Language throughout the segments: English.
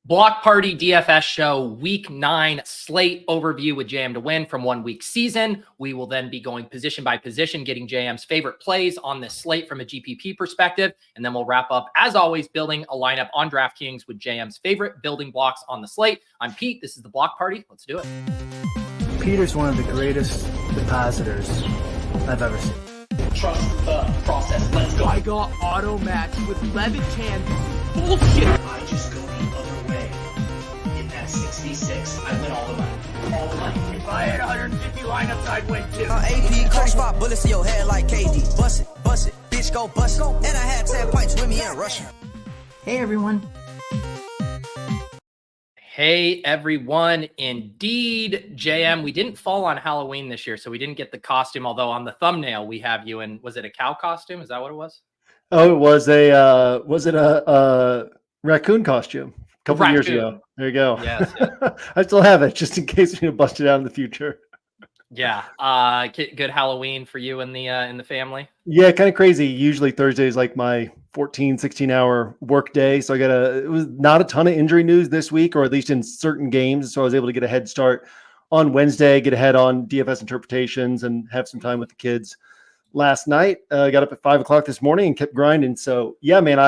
Block Party DFS show week 9 slate overview with Jmtowin from 1 week season. We will then be going position by position, getting JM's favorite plays on this slate from a GPP perspective. And then we'll wrap up, as always, building a lineup on DraftKings with JM's favorite building blocks on the slate. I'm Pete. This is the Block Party. Let's do it. Peter's one of the greatest depositors I've ever seen. Trust the process. Let's go. I got auto match with Levitan. Bullshit. I just go the other way. In that 66, I win all the money. All the money. If I had 150 lineups, I'd win too. AP, 35 bullets in your head like KD. Bust it, bitch, go bust it. And I had 10 pints with me in Russia. Hey, everyone. Hey, everyone. Indeed, JM, we didn't fall on Halloween this year, so we didn't get the costume, although on the thumbnail we have you in, was it a cow costume? Is that what it was? Oh, it was a raccoon costume a couple of years ago. There you go. Yes. I still have it just in case we need to bust it out in the future. Yeah. Good Halloween for you and the family. Yeah, kind of crazy. Usually Thursday is like my 16 hour work day. So it was not a ton of injury news this week, or at least in certain games. So I was able to get a head start on Wednesday, get ahead on DFS interpretations and have some time with the kids last night. Got up at 5:00 this morning and kept grinding. So yeah, man,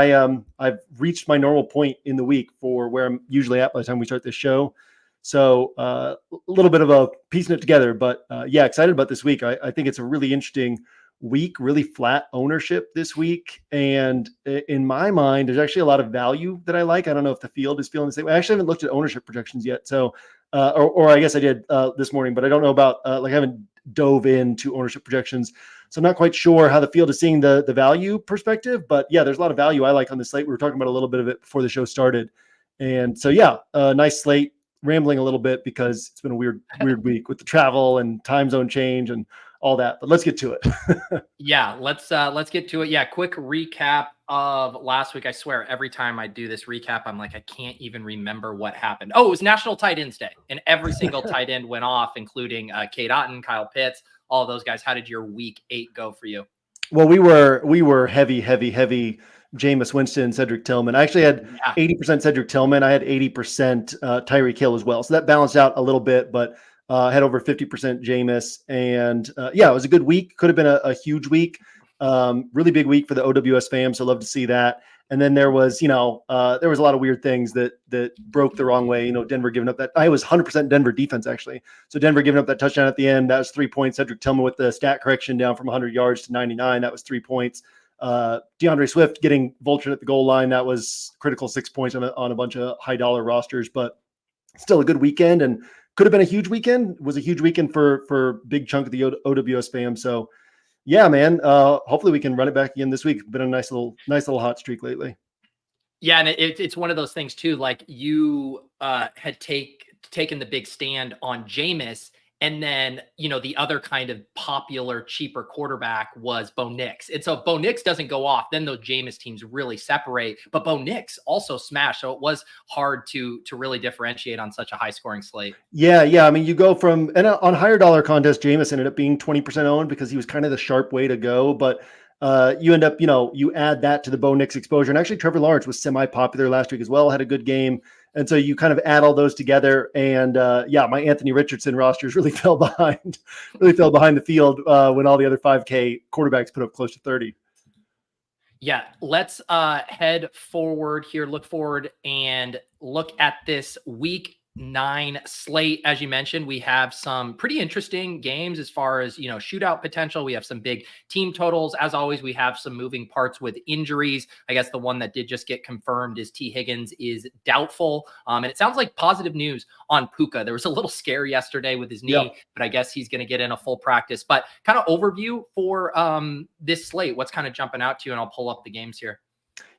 I've reached my normal point in the week for where I'm usually at by the time we start this show. So a little bit of a piecing it together, but yeah, excited about this week. I think it's a really interesting week, really flat ownership this week. And in my mind, there's actually a lot of value that I like. I don't know if the field is feeling the same. I actually haven't looked at ownership projections yet. So, or I guess I did this morning, but I don't know about, I haven't dove into ownership projections. So I'm not quite sure how the field is seeing the value perspective, but yeah, there's a lot of value I like on the slate. We were talking about a little bit of it before the show started. And so, yeah, nice slate. Rambling a little bit because it's been a weird week with the travel and time zone change and all that, but let's get to it. Yeah, let's get to it. Yeah, quick recap of last week. I swear every time I do this recap, I'm like, I can't even remember what happened. Oh, it was National Tight Ends Day, and every single tight end went off, including Kate Otten, Kyle Pitts, all of those guys. How did your week 8 go for you? Well, we were heavy Jameis Winston, Cedrick Tillman. I actually had 80% Cedrick Tillman. I had 80% Tyreek Hill as well. So that balanced out a little bit, but I had over 50% Jameis. And yeah, it was a good week. Could have been a huge week. Really big week for the OWS fam. So love to see that. And then there was, there was a lot of weird things that broke the wrong way. Denver giving up that. I was 100% Denver defense, actually. So Denver giving up that touchdown at the end. That was 3 points. Cedric Tillman with the stat correction down from 100 yards to 99. That was 3 points. DeAndre Swift getting vultured at the goal line. That was critical 6 points on a bunch of high dollar rosters, but still a good weekend and could have been a huge weekend. It was a huge weekend for big chunk of the OWS fam. So yeah, man, hopefully we can run it back again this week. Been a nice little hot streak lately. Yeah. And it's one of those things too, like you had taken the big stand on Jameis. And then, the other kind of popular, cheaper quarterback was Bo Nix. And so if Bo Nix doesn't go off, then those Jameis teams really separate. But Bo Nix also smashed. So it was hard to really differentiate on such a high scoring slate. Yeah. I mean, you go from, and on higher dollar contest, Jameis ended up being 20% owned because he was kind of the sharp way to go. But you end up, you add that to the Bo Nix exposure. And actually, Trevor Lawrence was semi-popular last week as well, had a good game. And so you kind of add all those together. And yeah, my Anthony Richardson rosters really fell behind the field when all the other 5K quarterbacks put up close to 30. Yeah, let's head forward here, look forward and look at this week 9 slate. As you mentioned, we have some pretty interesting games as far as, shootout potential. We have some big team totals. As always, we have some moving parts with injuries. I guess the one that did just get confirmed is T. Higgins is doubtful. And it sounds like positive news on Puka. There was a little scare yesterday with his knee, but I guess he's going to get in a full practice. But kind of overview for this slate, what's kind of jumping out to you? And I'll pull up the games here.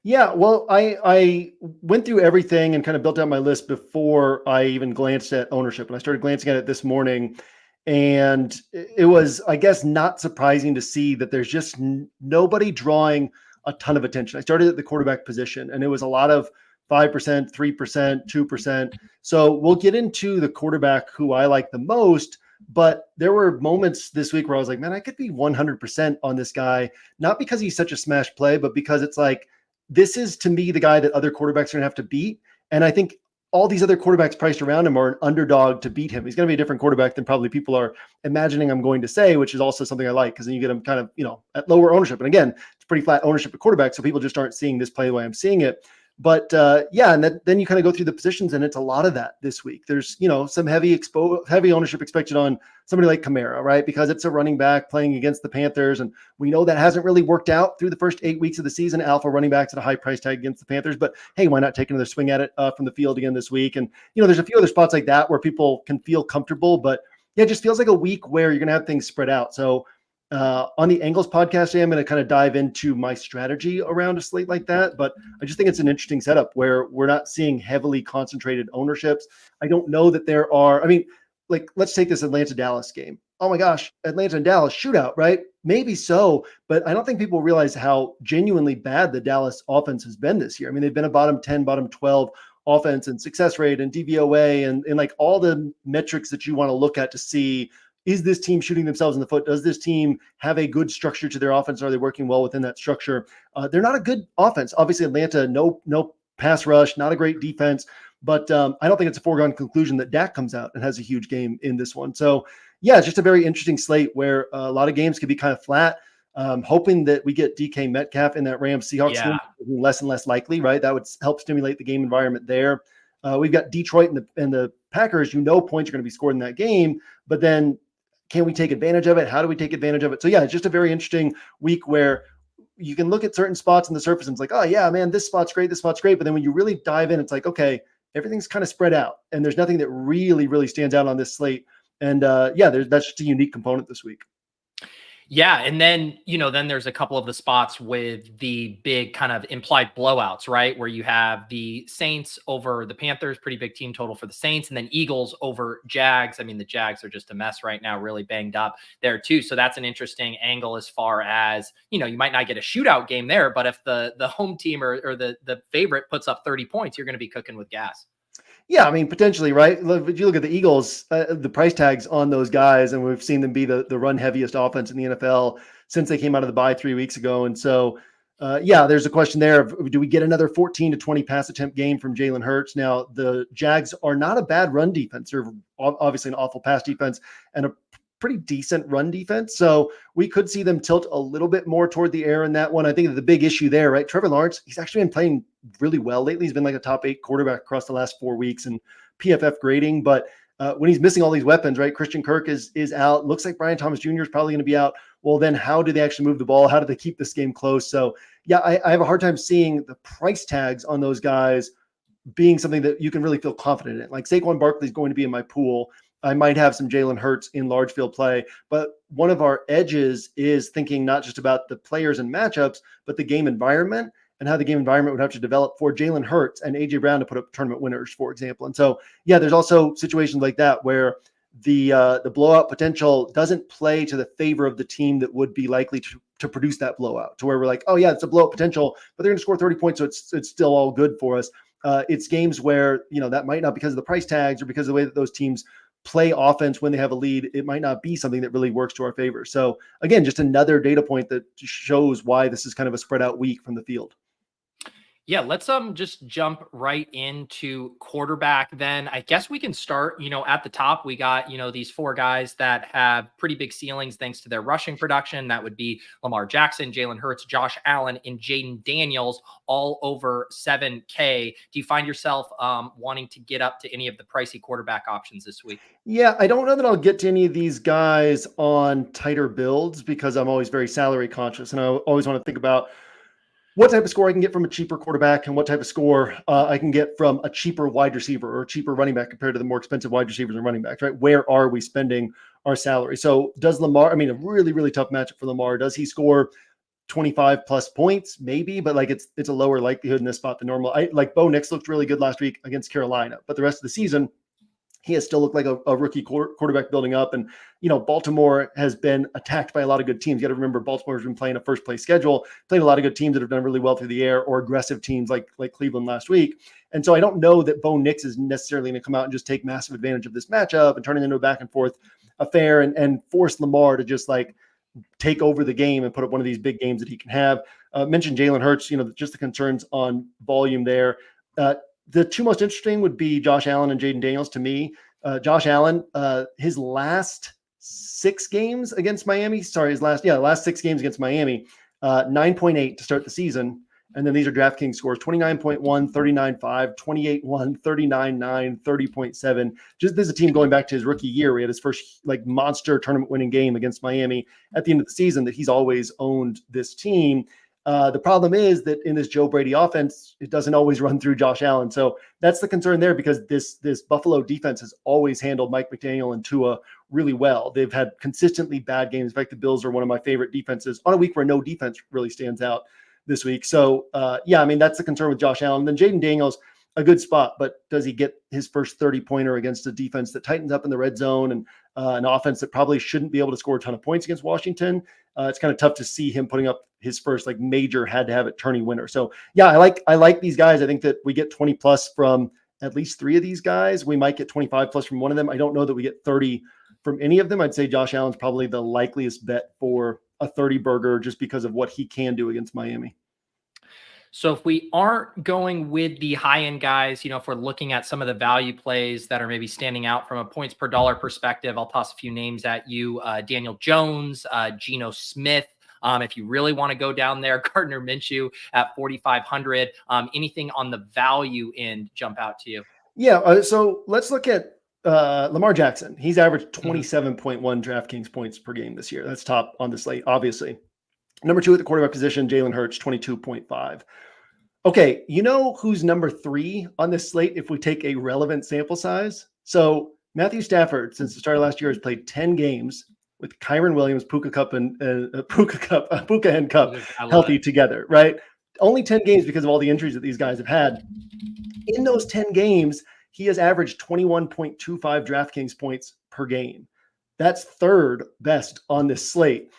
Yeah, well, I went through everything and kind of built out my list before I even glanced at ownership. And I started glancing at it this morning. And it was, I guess, not surprising to see that there's just nobody drawing a ton of attention. I started at the quarterback position, and it was a lot of 5%, 3%, 2%. So we'll get into the quarterback who I like the most. But there were moments this week where I was like, man, I could be 100% on this guy, not because he's such a smash play, but because it's like, this is, to me, the guy that other quarterbacks are going to have to beat. And I think all these other quarterbacks priced around him are an underdog to beat him. He's going to be a different quarterback than probably people are imagining I'm going to say, which is also something I like, because then you get him kind of, at lower ownership. And again, it's pretty flat ownership at quarterback, so people just aren't seeing this play the way I'm seeing it. But and then you kind of go through the positions, and it's a lot of that this week. There's some heavy ownership expected on somebody like Kamara, right? Because it's a running back playing against the Panthers, and we know that hasn't really worked out through the first 8 weeks of the season. Alpha running backs at a high price tag against the Panthers, but hey, why not take another swing at it from the field again this week? And there's a few other spots like that where people can feel comfortable, but yeah, it just feels like a week where you're gonna have things spread out. So on the Angles podcast today, I'm going to kind of dive into my strategy around a slate like that. But I just think it's an interesting setup where we're not seeing heavily concentrated ownerships. I don't know that there are, let's take this Atlanta-Dallas game. Oh my gosh, Atlanta and Dallas shootout, right? Maybe so, but I don't think people realize how genuinely bad the Dallas offense has been this year. I mean, they've been a bottom 10, bottom 12 offense and success rate and DVOA and like all the metrics that you want to look at to see, is this team shooting themselves in the foot? Does this team have a good structure to their offense? Are they working well within that structure? They're not a good offense. Obviously, Atlanta, no pass rush, not a great defense. But I don't think it's a foregone conclusion that Dak comes out and has a huge game in this one. So, yeah, it's just a very interesting slate where a lot of games could be kind of flat. Hoping that we get DK Metcalf in that Rams-Seahawks game, less and less likely, right? That would help stimulate the game environment there. We've got Detroit and the Packers. Points are going to be scored in that game, but then can we take advantage of it? How do we take advantage of it? So yeah, it's just a very interesting week where you can look at certain spots on the surface and it's like, oh yeah, man, this spot's great. But then when you really dive in, it's like, okay, everything's kind of spread out and there's nothing that really, really stands out on this slate. And that's just a unique component this week. Yeah. And then, then there's a couple of the spots with the big kind of implied blowouts, right? Where you have the Saints over the Panthers, pretty big team total for the Saints, and then Eagles over Jags. I mean, the Jags are just a mess right now, really banged up there too. So that's an interesting angle as far as, you might not get a shootout game there, but if the home team or the favorite puts up 30 points, you're going to be cooking with gas. Yeah, I mean, potentially, right? If you look at the Eagles, the price tags on those guys, and we've seen them be the run heaviest offense in the NFL since they came out of the bye 3 weeks ago. And so, there's a question there of, do we get another 14 to 20 pass attempt game from Jalen Hurts? Now, the Jags are not a bad run defense. They're obviously an awful pass defense and a pretty decent run defense. So we could see them tilt a little bit more toward the air in that one. I think that the big issue there, right? Trevor Lawrence, he's actually been playing really well lately. He's been like a top 8 quarterback across the last 4 weeks in PFF grading. But when he's missing all these weapons, right? Christian Kirk is out. Looks like Brian Thomas Jr. is probably going to be out. Well, then how do they actually move the ball? How do they keep this game close? So yeah, I have a hard time seeing the price tags on those guys being something that you can really feel confident in. Like Saquon Barkley is going to be in my pool. I might have some Jalen Hurts in large field play, but one of our edges is thinking not just about the players and matchups, but the game environment and how the game environment would have to develop for Jalen Hurts and AJ Brown to put up tournament winners, for example. And so, yeah, there's also situations like that where the blowout potential doesn't play to the favor of the team that would be likely to produce that blowout, to where we're like, oh yeah, it's a blowout potential, but they're going to score 30 points, so it's still all good for us. It's games where that might not, because of the price tags or because of the way that those teams play offense when they have a lead, it might not be something that really works to our favor. So again, just another data point that shows why this is kind of a spread out week from the field. Yeah, let's just jump right into quarterback then. I guess we can start, at the top. We got, these 4 guys that have pretty big ceilings thanks to their rushing production. That would be Lamar Jackson, Jalen Hurts, Josh Allen, and Jaden Daniels, all over 7K. Do you find yourself wanting to get up to any of the pricey quarterback options this week? Yeah, I don't know that I'll get to any of these guys on tighter builds because I'm always very salary conscious. And I always want to think about what type of score I can get from a cheaper quarterback and what type of score I can get from a cheaper wide receiver or a cheaper running back compared to the more expensive wide receivers and running backs, right? Where are we spending our salary? So does Lamar, a really, really tough matchup for Lamar. Does he score 25 plus points? Maybe, but it's a lower likelihood in this spot than normal. Bo Nix looked really good last week against Carolina, but the rest of the season, he has still looked like a rookie quarterback building up. And, Baltimore has been attacked by a lot of good teams. You got to remember, Baltimore has been playing a first place schedule, playing a lot of good teams that have done really well through the air, or aggressive teams like Cleveland last week. And so I don't know that Bo Nix is necessarily going to come out and just take massive advantage of this matchup and turn it into a back and forth affair and force Lamar to just take over the game and put up one of these big games that he can have. Mentioned Jalen Hurts, just the concerns on volume there. the two most interesting would be Josh Allen and Jaden Daniels to me. Josh Allen, his last 6 games against Miami, his last 6 games against Miami, 9.8 to start the season. And then these are DraftKings scores: 29.1, 39.5, 28.1, 39.9, 30.7. Just this is a team going back to his rookie year. We had his first like monster tournament winning game against Miami at the end of the season that he's always owned this team. The problem is that in this Joe Brady offense, it doesn't always run through Josh Allen. So that's the concern there, because this Buffalo defense has always handled Mike McDaniel and Tua really well. They've had consistently bad games. In fact, the Bills are one of my favorite defenses on a week where no defense really stands out this week. So that's the concern with Josh Allen. Then Jaden Daniels, a good spot, but does he get his first 30-pointer against a defense that tightens up in the red zone and an offense that probably shouldn't be able to score a ton of points against Washington? It's kind of tough to see him putting up his first like major had to have it tourney winner. So yeah, I like these guys. I think that we get 20 plus from at least 3 of these guys. We might get 25 plus from one of them. I don't know that we get 30 from any of them. I'd say Josh Allen's probably the likeliest bet for a 30 burger just because of what he can do against Miami. So if we aren't going with the high-end guys, if we're looking at some of the value plays that are maybe standing out from a points per dollar perspective, I'll toss a few names at you. Daniel Jones, Geno Smith. If you really want to go down there, Gardner Minshew at 4,500. Anything on the value end jump out to you? Yeah. So let's look at Lamar Jackson. He's averaged 27.1 DraftKings points per game this year. That's top on the slate, obviously. Number 2 at the quarterback position, Jalen Hurts, 22.5. Okay, who's number 3 on this slate if we take a relevant sample size? So Matthew Stafford, since the start of last year, has played 10 games with Kyren Williams, Puka and Cup healthy together, right? Only 10 games because of all the injuries that these guys have had. In those 10 games, he has averaged 21.25 DraftKings points per game. That's 3rd best on this slate.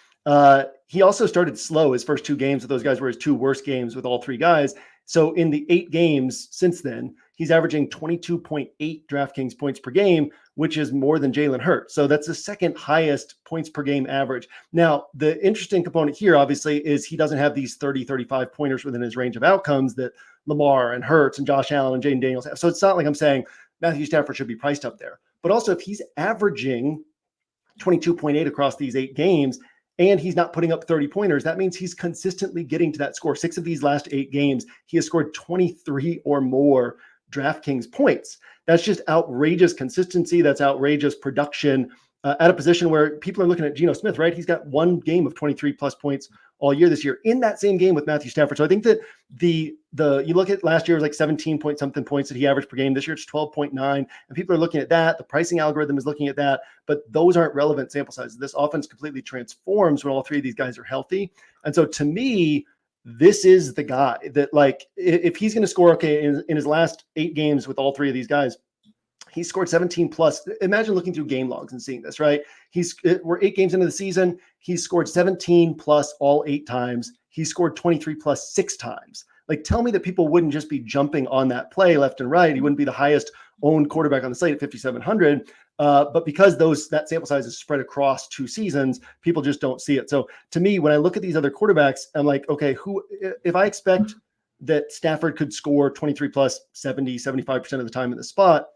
He also started slow. His first 2 games with those guys were his 2 worst games with all 3 guys. So in the 8 games since then, he's averaging 22.8 DraftKings points per game, which is more than Jalen Hurts. So that's the 2nd highest points per game average. Now, the interesting component here, obviously, is he doesn't have these 30, 35 pointers within his range of outcomes that Lamar and Hurts and Josh Allen and Jaden Daniels have. So it's not like I'm saying Matthew Stafford should be priced up there. But also, if he's averaging 22.8 across these 8 games, and he's not putting up 30 pointers, that means he's consistently getting to that score. 6 of these last 8 games, he has scored 23 or more DraftKings points. That's just outrageous consistency. That's outrageous production at a position where people are looking at Geno Smith, right? He's got 1 game of 23 plus points all year this year in that same game with Matthew Stafford. So I think that you look at last year, it was like 17 point something points that he averaged per game. This year it's 12.9, and people are looking at that. The pricing algorithm is looking at that, but those aren't relevant sample sizes. This offense completely transforms when all 3 of these guys are healthy. And so to me, this is the guy that, like, if he's going to score, in his last 8 games with all 3 of these guys, he scored 17 plus. Imagine looking through game logs and seeing this, right? We're 8 games into the season. He's scored 17 plus all 8 times. He scored 23 plus 6 times. Like, tell me that people wouldn't just be jumping on that play left and right. He wouldn't be the highest owned quarterback on the slate at 5,700. But because that sample size is spread across 2 seasons, people just don't see it. So to me, when I look at these other quarterbacks, I'm like, okay, if I expect that Stafford could score 23 plus 70, 75% of the time in the spot,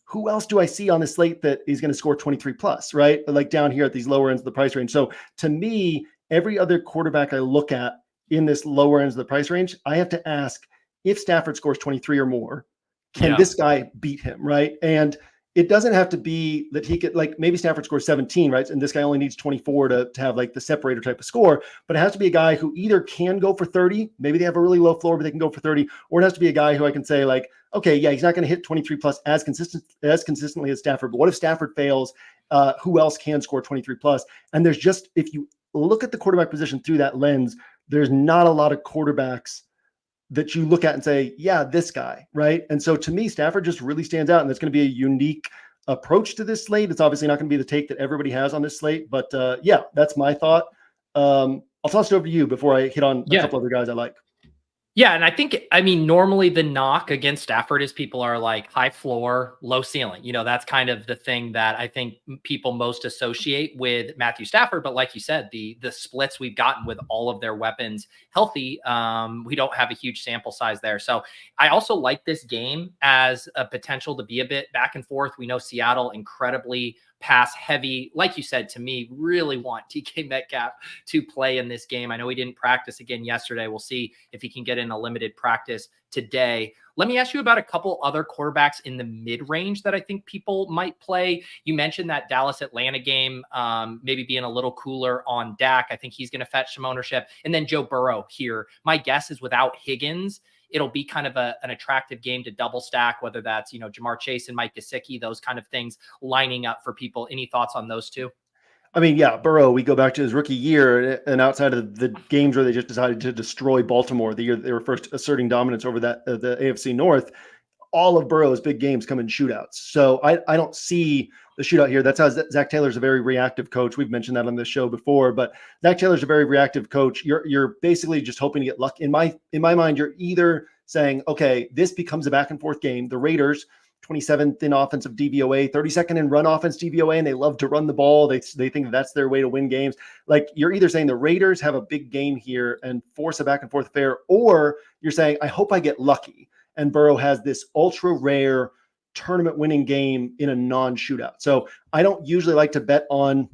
who else do I see on the slate that is going to score 23 plus, right? Like down here at these lower ends of the price range. So to me, every other quarterback I look at in this lower ends of the price range, I have to ask, if Stafford scores 23 or more, can this guy beat him, right? And it doesn't have to be that he could, like, maybe Stafford scores 17, right? And this guy only needs 24 to have like the separator type of score, but it has to be a guy who either can go for 30, maybe they have a really low floor, but they can go for 30, or it has to be a guy who I can say, like, okay, yeah, he's not going to hit 23 plus as consistently as Stafford, but what if Stafford fails? Who else can score 23 plus? And there's just, if you look at the quarterback position through that lens, there's not a lot of quarterbacks that you look at and say, yeah, this guy, right? And so to me, Stafford just really stands out, and it's going to be a unique approach to this slate. It's obviously not going to be the take that everybody has on this slate, but yeah, that's my thought. I'll toss it over to you before I hit on a couple other guys I like. Yeah, and I mean, normally the knock against Stafford is people are like high floor, low ceiling. That's kind of the thing that I think people most associate with Matthew Stafford. But like you said, the splits we've gotten with all of their weapons healthy, we don't have a huge sample size there. So I also like this game as a potential to be a bit back and forth. We know Seattle incredibly pass heavy. Like you said, to me, really want DK Metcalf to play in this game. I know he didn't practice again yesterday. We'll see if he can get in a limited practice today. Let me ask you about a couple other quarterbacks in the mid-range that I think people might play. You mentioned that Dallas-Atlanta game, maybe being a little cooler on Dak. I think he's going to fetch some ownership. And then Joe Burrow here. My guess is without Higgins, it'll be kind of an attractive game to double stack, whether that's, Jamar Chase and Mike Gesicki, those kind of things lining up for people. Any thoughts on those two? I mean, yeah, Burrow, we go back to his rookie year, and outside of the games where they just decided to destroy Baltimore, the year that they were first asserting dominance over the AFC North, all of Burrow's big games come in shootouts. So I don't see the shootout here. That's how Zach Taylor's a very reactive coach. We've mentioned that on this show before, but Zach Taylor's a very reactive coach. You're basically just hoping to get luck. In my mind, you're either saying, okay, this becomes a back and forth game. The Raiders, 27th in offensive DVOA, 32nd in run offense DVOA, and they love to run the ball. They think that's their way to win games. Like, you're either saying the Raiders have a big game here and force a back and forth affair, or you're saying, I hope I get lucky and Burrow has this ultra rare tournament winning game in a non-shootout. So I don't usually like to bet on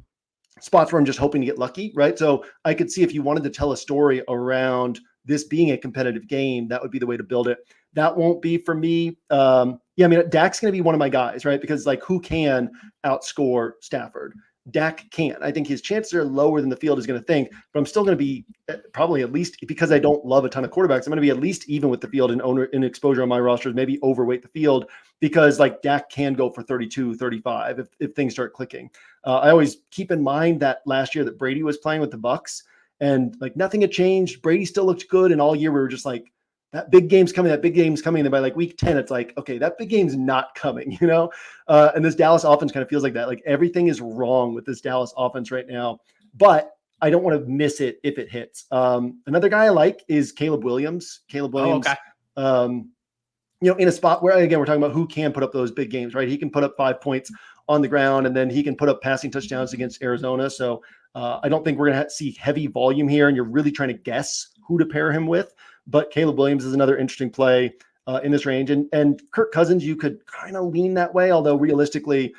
spots where I'm just hoping to get lucky, right? So I could see if you wanted to tell a story around this being a competitive game, that would be the way to build it. That won't be for me. Yeah, I mean, Dak's going to be one of my guys, right? Because like, who can outscore Stafford? Dak can't. I think his chances are lower than the field is going to think, but I'm still going to be probably at least, because I don't love a ton of quarterbacks, I'm going to be at least even with the field in exposure on my rosters, maybe overweight the field, because like Dak can go for 32, 35 if things start clicking. I always keep in mind that last year that Brady was playing with the Bucks and like nothing had changed. Brady still looked good. And all year we were just like, that big game's coming. And then by like week 10, it's like, okay, that big game's not coming, and this Dallas offense kind of feels like that. Like, everything is wrong with this Dallas offense right now, but I don't want to miss it if it hits. Another guy I like is Caleb Williams. Oh, okay. In a spot where, again, we're talking about who can put up those big games, right? He can put up 5 points on the ground, and then he can put up passing touchdowns against Arizona. So I don't think we're going to see heavy volume here, and you're really trying to guess who to pair him with. But Caleb Williams is another interesting play in this range. And Kirk Cousins, you could kind of lean that way, although realistically,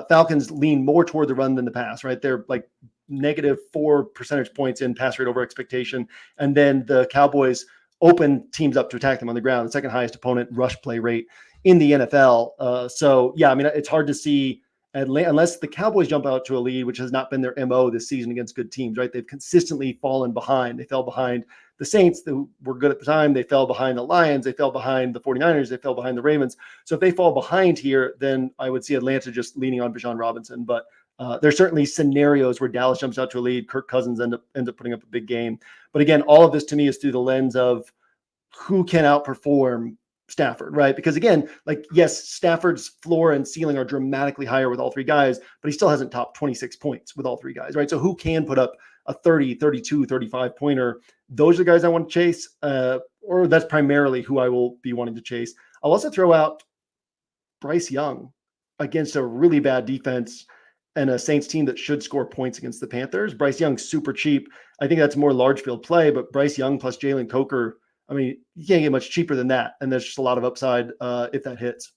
Falcons lean more toward the run than the pass, right? They're like -4 percentage points in pass rate over expectation. And then the Cowboys open teams up to attack them on the ground, the second highest opponent rush play rate in the NFL. So, yeah, I mean, it's hard to see unless the Cowboys jump out to a lead, which has not been their MO this season against good teams, right? They've consistently fallen behind. They fell behind the Saints, who were good at the time. They fell behind the Lions. They fell behind the 49ers. They fell behind the Ravens. So if they fall behind here, then I would see Atlanta just leaning on Bijan Robinson. But there's certainly scenarios where Dallas jumps out to a lead. Kirk Cousins ends up putting up a big game. But again, all of this to me is through the lens of who can outperform Stafford, right? Because again, like, yes, Stafford's floor and ceiling are dramatically higher with all three guys, but he still hasn't topped 26 points with all three guys, right? So who can put up a 30, 32, 35 pointer? Those are the guys I want to chase, or that's primarily who I will be wanting to chase. I'll also throw out Bryce Young against a really bad defense and a Saints team that should score points against the Panthers. Bryce Young's super cheap. I think that's more large field play, but Bryce Young plus Jalen Coker, I mean, you can't get much cheaper than that. And there's just a lot of upside if that hits.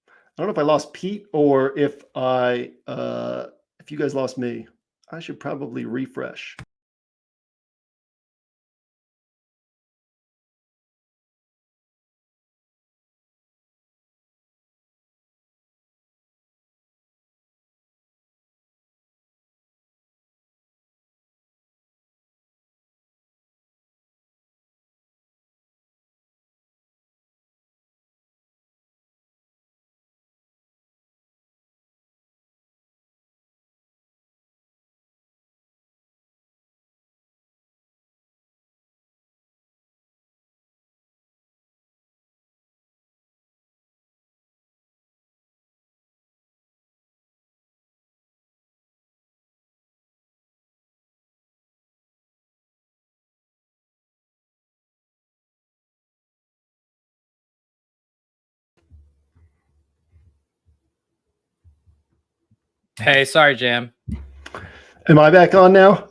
I don't know if I lost Pete or if you guys lost me. I should probably refresh. Hey, sorry, Jam. Am I back on now?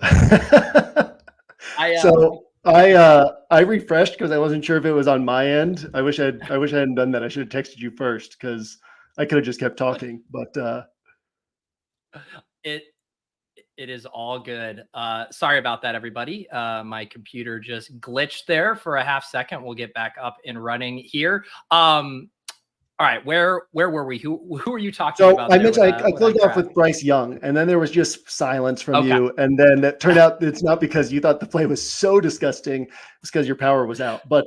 I refreshed because I wasn't sure if it was on my end. I wish I hadn't done that. I should have texted you first because I could have just kept talking. But It is all good. Sorry about that, everybody. My computer just glitched there for a half second. We'll get back up and running here. All right, where were we? Who are you talking so about? I mentioned I closed off with Bryce Young, and then there was just silence from you, and then it turned out it's not because you thought the play was so disgusting; it's because your power was out. But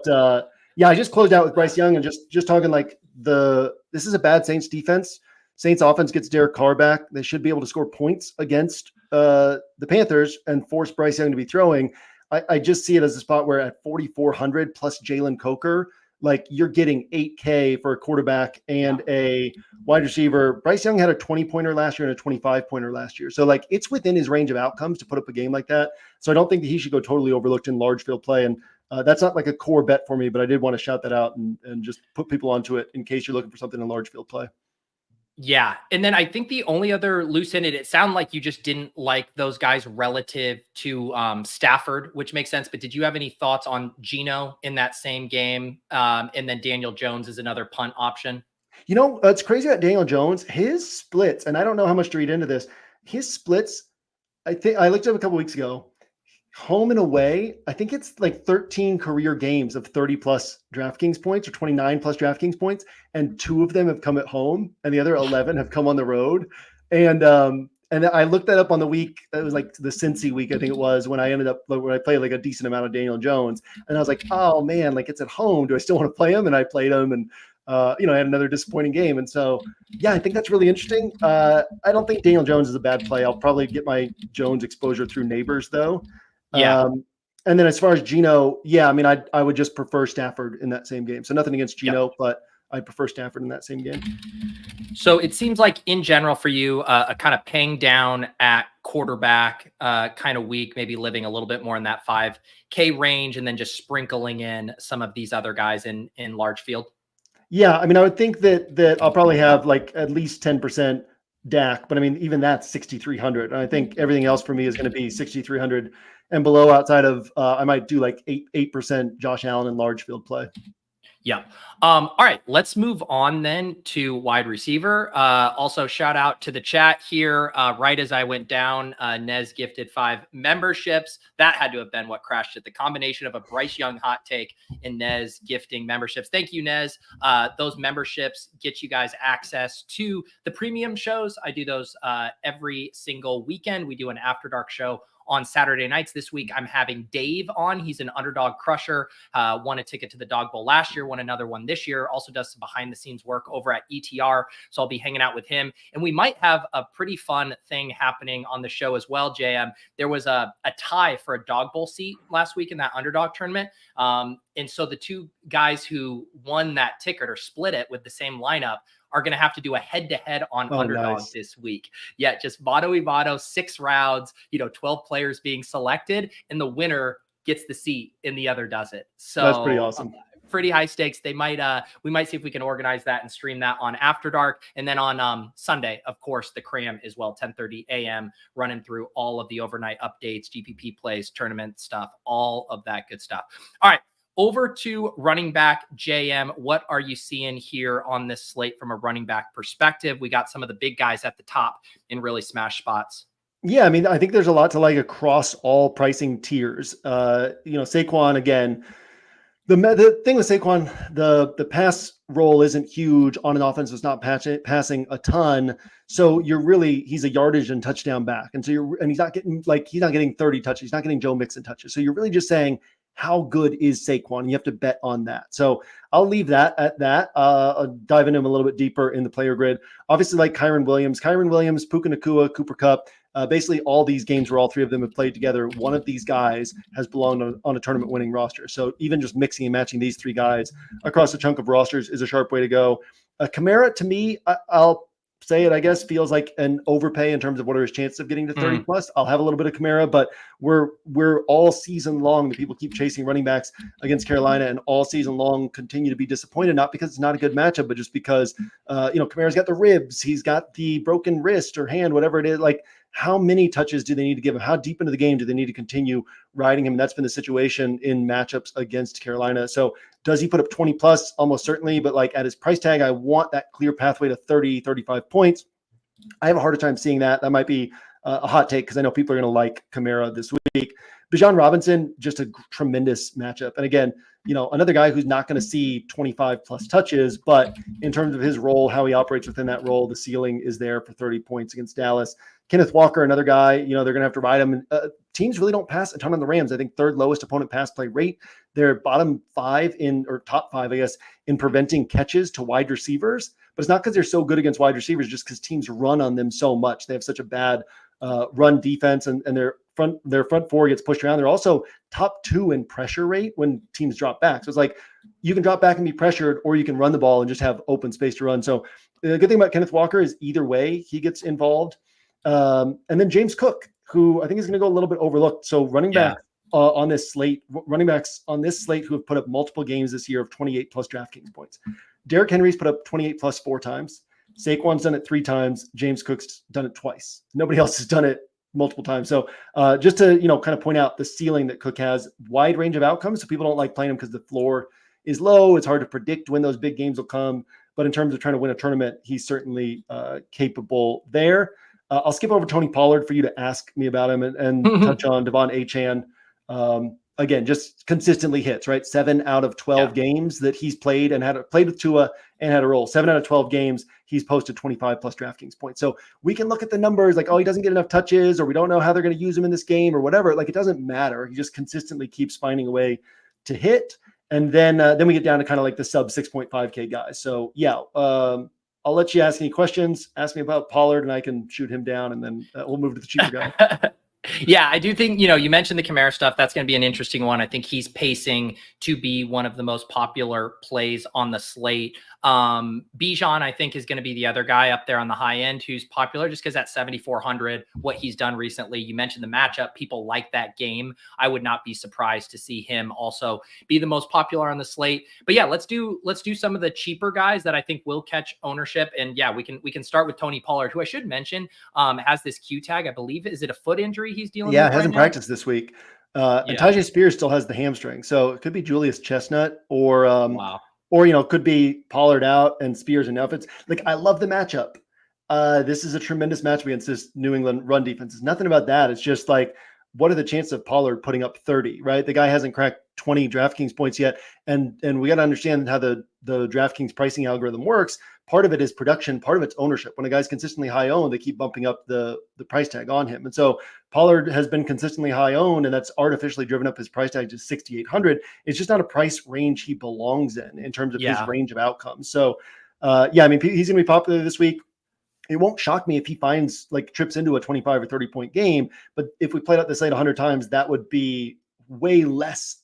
yeah, I just closed out with Bryce Young and just talking like this is a bad Saints defense. Saints offense gets Derek Carr back. They should be able to score points against the Panthers and force Bryce Young to be throwing. I just see it as a spot where at 4,400 plus Jalen Coker, like you're getting $8K for a quarterback and a wide receiver. Bryce Young had a 20-pointer last year and a 25-pointer last year. So like it's within his range of outcomes to put up a game like that. So I don't think that he should go totally overlooked in large field play. And that's not like a core bet for me, but I did want to shout that out and just put people onto it in case you're looking for something in large field play. Yeah. And then I think the only other loose ended, it sounded like you just didn't like those guys relative to Stafford, which makes sense. But did you have any thoughts on Geno in that same game? And then Daniel Jones is another punt option. You know, it's crazy about Daniel Jones. His splits, and I don't know how much to read into this, his splits, I think I looked up a couple weeks ago, home and away, I think it's like 13 career games of 30 plus DraftKings points or 29 plus DraftKings points. And 2 of them have come at home and the other 11 have come on the road. And I looked that up on the week. It was like the Cincy week, I think it was, when I played like a decent amount of Daniel Jones. And I was like, oh man, like it's at home. Do I still want to play him? And I played him and, I had another disappointing game. And so, yeah, I think that's really interesting. I don't think Daniel Jones is a bad play. I'll probably get my Jones exposure through neighbors though. Yeah. And then as far as Geno, yeah, I mean, I would just prefer Stafford in that same game. So nothing against Geno, but I prefer Stafford in that same game. So it seems like in general for you, a kind of paying down at quarterback kind of week, maybe living a little bit more in that 5K range and then just sprinkling in some of these other guys in large field. Yeah. I mean, I would think that I'll probably have like at least 10% Dak, but I mean, even that's 6,300. And I think everything else for me is going to be 6,300 and below outside of, I might do like 8% Josh Allen in large field play. Yeah. All right, let's move on then to wide receiver. Also shout out to the chat here. Right as I went down, Nez gifted 5 memberships. That had to have been what crashed it. The combination of a Bryce Young hot take and Nez gifting memberships. Thank you, Nez. Those memberships get you guys access to the premium shows. I do those every single weekend. We do an After Dark show on Saturday nights. This week, I'm having Dave on. He's an underdog crusher, won a ticket to the Dog Bowl last year, won another one this year, also does some behind the scenes work over at ETR. So I'll be hanging out with him. And we might have a pretty fun thing happening on the show as well, JM. There was a tie for a Dog Bowl seat last week in that underdog tournament. And so the 2 guys who won that ticket or split it with the same lineup are going to have to do a head-to-head on underdog this week. Yeah, just Votto, 6 rounds, 12 players being selected, and the winner gets the seat and the other does it. So that's pretty awesome. Pretty high stakes. We might see if we can organize that and stream that on After Dark. And then on Sunday, of course, the cram as well, 10:30 a.m., running through all of the overnight updates, GPP plays, tournament stuff, all of that good stuff. All right. Over to running back, JM. What are you seeing here on this slate from a running back perspective? We got some of the big guys at the top in really smash spots. Yeah, I mean, I think there's a lot to like across all pricing tiers. Saquon, again, the thing with Saquon, the pass role isn't huge on an offense that's not passing a ton. So he's a yardage and touchdown back. And so he's not getting 30 touches. He's not getting Joe Mixon touches. So you're really just saying, how good is Saquon? You have to bet on that. So I'll leave that at that. I'll dive into him a little bit deeper in the player grid. Obviously, like Kyren Williams, Puka Nacua, Cooper Kupp. Basically, all these games where all 3 of them have played together, one of these guys has belonged on a tournament winning roster. So even just mixing and matching these 3 guys across a chunk of rosters is a sharp way to go. Kamara, to me, I'll say it, I guess, feels like an overpay in terms of what are his chances of getting to 30 plus. I'll have a little bit of Kamara, but we're all season long, the people keep chasing running backs against Carolina, and all season long continue to be disappointed, not because it's not a good matchup, but just because Kamara's got the ribs, he's got the broken wrist or hand, whatever it is. Like, how many touches do they need to give him? How deep into the game do they need to continue riding him? And that's been the situation in matchups against Carolina. So does he put up 20 plus? Almost certainly, but like at his price tag, I want that clear pathway to 30, 35 points. I have a harder time seeing that. That might be a hot take because I know people are going to like Kamara this week. Bijan Robinson, just a tremendous matchup. And again, another guy who's not going to see 25 plus touches, but in terms of his role, how he operates within that role, the ceiling is there for 30 points against Dallas. Kenneth Walker, another guy, they're going to have to ride him. Teams really don't pass a ton on the Rams. I think third lowest opponent pass play rate. They're bottom 5 or top 5, I guess, in preventing catches to wide receivers. But it's not because they're so good against wide receivers, just because teams run on them so much. They have such a bad run defense, and their front four gets pushed around. They're also top 2 in pressure rate when teams drop back. So it's like you can drop back and be pressured, or you can run the ball and just have open space to run. So the good thing about Kenneth Walker is either way he gets involved. And then James Cook, who I think is going to go a little bit overlooked. So running backs on this slate who have put up multiple games this year of 28 plus DraftKings points. Derrick Henry's put up 28 plus 4 times. Saquon's done it 3 times. James Cook's done it twice. Nobody else has done it multiple times. So just to, kind of point out the ceiling that Cook has, wide range of outcomes. So people don't like playing him because the floor is low. It's hard to predict when those big games will come. But in terms of trying to win a tournament, he's certainly capable there. I'll skip over Tony Pollard for you to ask me about him and touch on Devon Achane. Again, just consistently hits, right? 7 out of 12 games that he's played played with Tua and had a role. 7 out of 12 games, he's posted 25 plus DraftKings points. So we can look at the numbers like, oh, he doesn't get enough touches, or we don't know how they're going to use him in this game or whatever. Like, it doesn't matter. He just consistently keeps finding a way to hit. And then we get down to kind of like the sub 6.5K guys. So I'll let you ask any questions. Ask me about Pollard, and I can shoot him down, and then we'll move to the cheaper guy. Yeah, I do think, you mentioned the Kamara stuff. That's going to be an interesting one. I think he's pacing to be one of the most popular plays on the slate. Bijan, I think, is going to be the other guy up there on the high end who's popular just because at 7,400, what he's done recently. You mentioned the matchup. People like that game. I would not be surprised to see him also be the most popular on the slate. But yeah, let's do some of the cheaper guys that I think will catch ownership. And yeah, we can start with Tony Pollard, who I should mention has this Q tag. I believe, is it a foot injury he's dealing with? Yeah, hasn't practiced this week. And Tajay Spears still has the hamstring. So it could be Julius Chestnut or could be Pollard out and Spears in. Now, if it's like, I love the matchup. This is a tremendous matchup against this New England run defense. It's nothing about that. It's just like, what are the chances of Pollard putting up 30, right? The guy hasn't cracked 20 DraftKings points yet. And we got to understand how the DraftKings pricing algorithm works. Part of it is production. Part of it's ownership. When a guy's consistently high owned, they keep bumping up the price tag on him. And so Pollard has been consistently high owned, and that's artificially driven up his price tag to 6,800. It's just not a price range he belongs in terms of his range of outcomes. So he's going to be popular this week. It won't shock me if he finds trips into a 25 or 30 point game. But if we played out the slate 100 times, that would be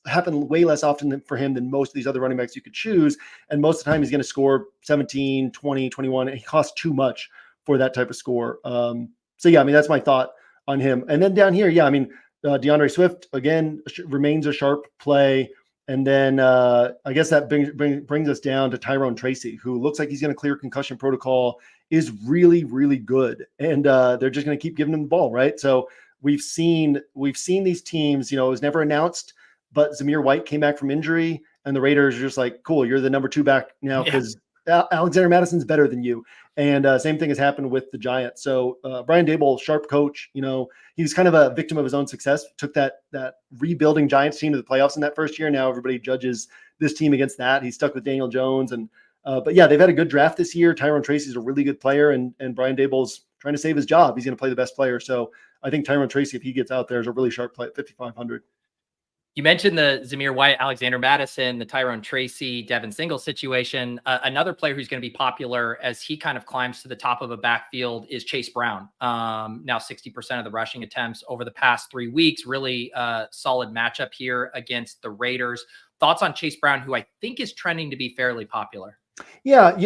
happen way less often for him than most of these other running backs you could choose. And most of the time he's going to score 17, 20, 21. And he costs too much for that type of score. That's my thought on him. And then down here, DeAndre Swift, again, remains a sharp play. And then I guess that brings us down to Tyrone Tracy, who looks like he's going to clear concussion protocol, is really, really good. And they're just going to keep giving him the ball, right? So we've seen these teams, it was never announced, but Zamir White came back from injury, and the Raiders are just like, cool, you're the number 2 back now because Alexander Madison's better than you. And same thing has happened with the Giants. So Brian Daboll, sharp coach, he was kind of a victim of his own success, took that rebuilding Giants team to the playoffs in that first year. Now everybody judges this team against that. He's stuck with Daniel Jones. And they've had a good draft this year. Tyrone Tracy's a really good player, and Brian Daboll's trying to save his job. He's going to play the best player. So I think Tyrone Tracy, if he gets out there, is a really sharp play at 5,500. You mentioned the Zamir White, Alexander Madison, the Tyrone Tracy, Devin Singles situation. Another player who's going to be popular as he kind of climbs to the top of a backfield is Chase Brown. Now 60% of the rushing attempts over the past 3 weeks. Really solid matchup here against the Raiders. Thoughts on Chase Brown, who I think is trending to be fairly popular? Yeah,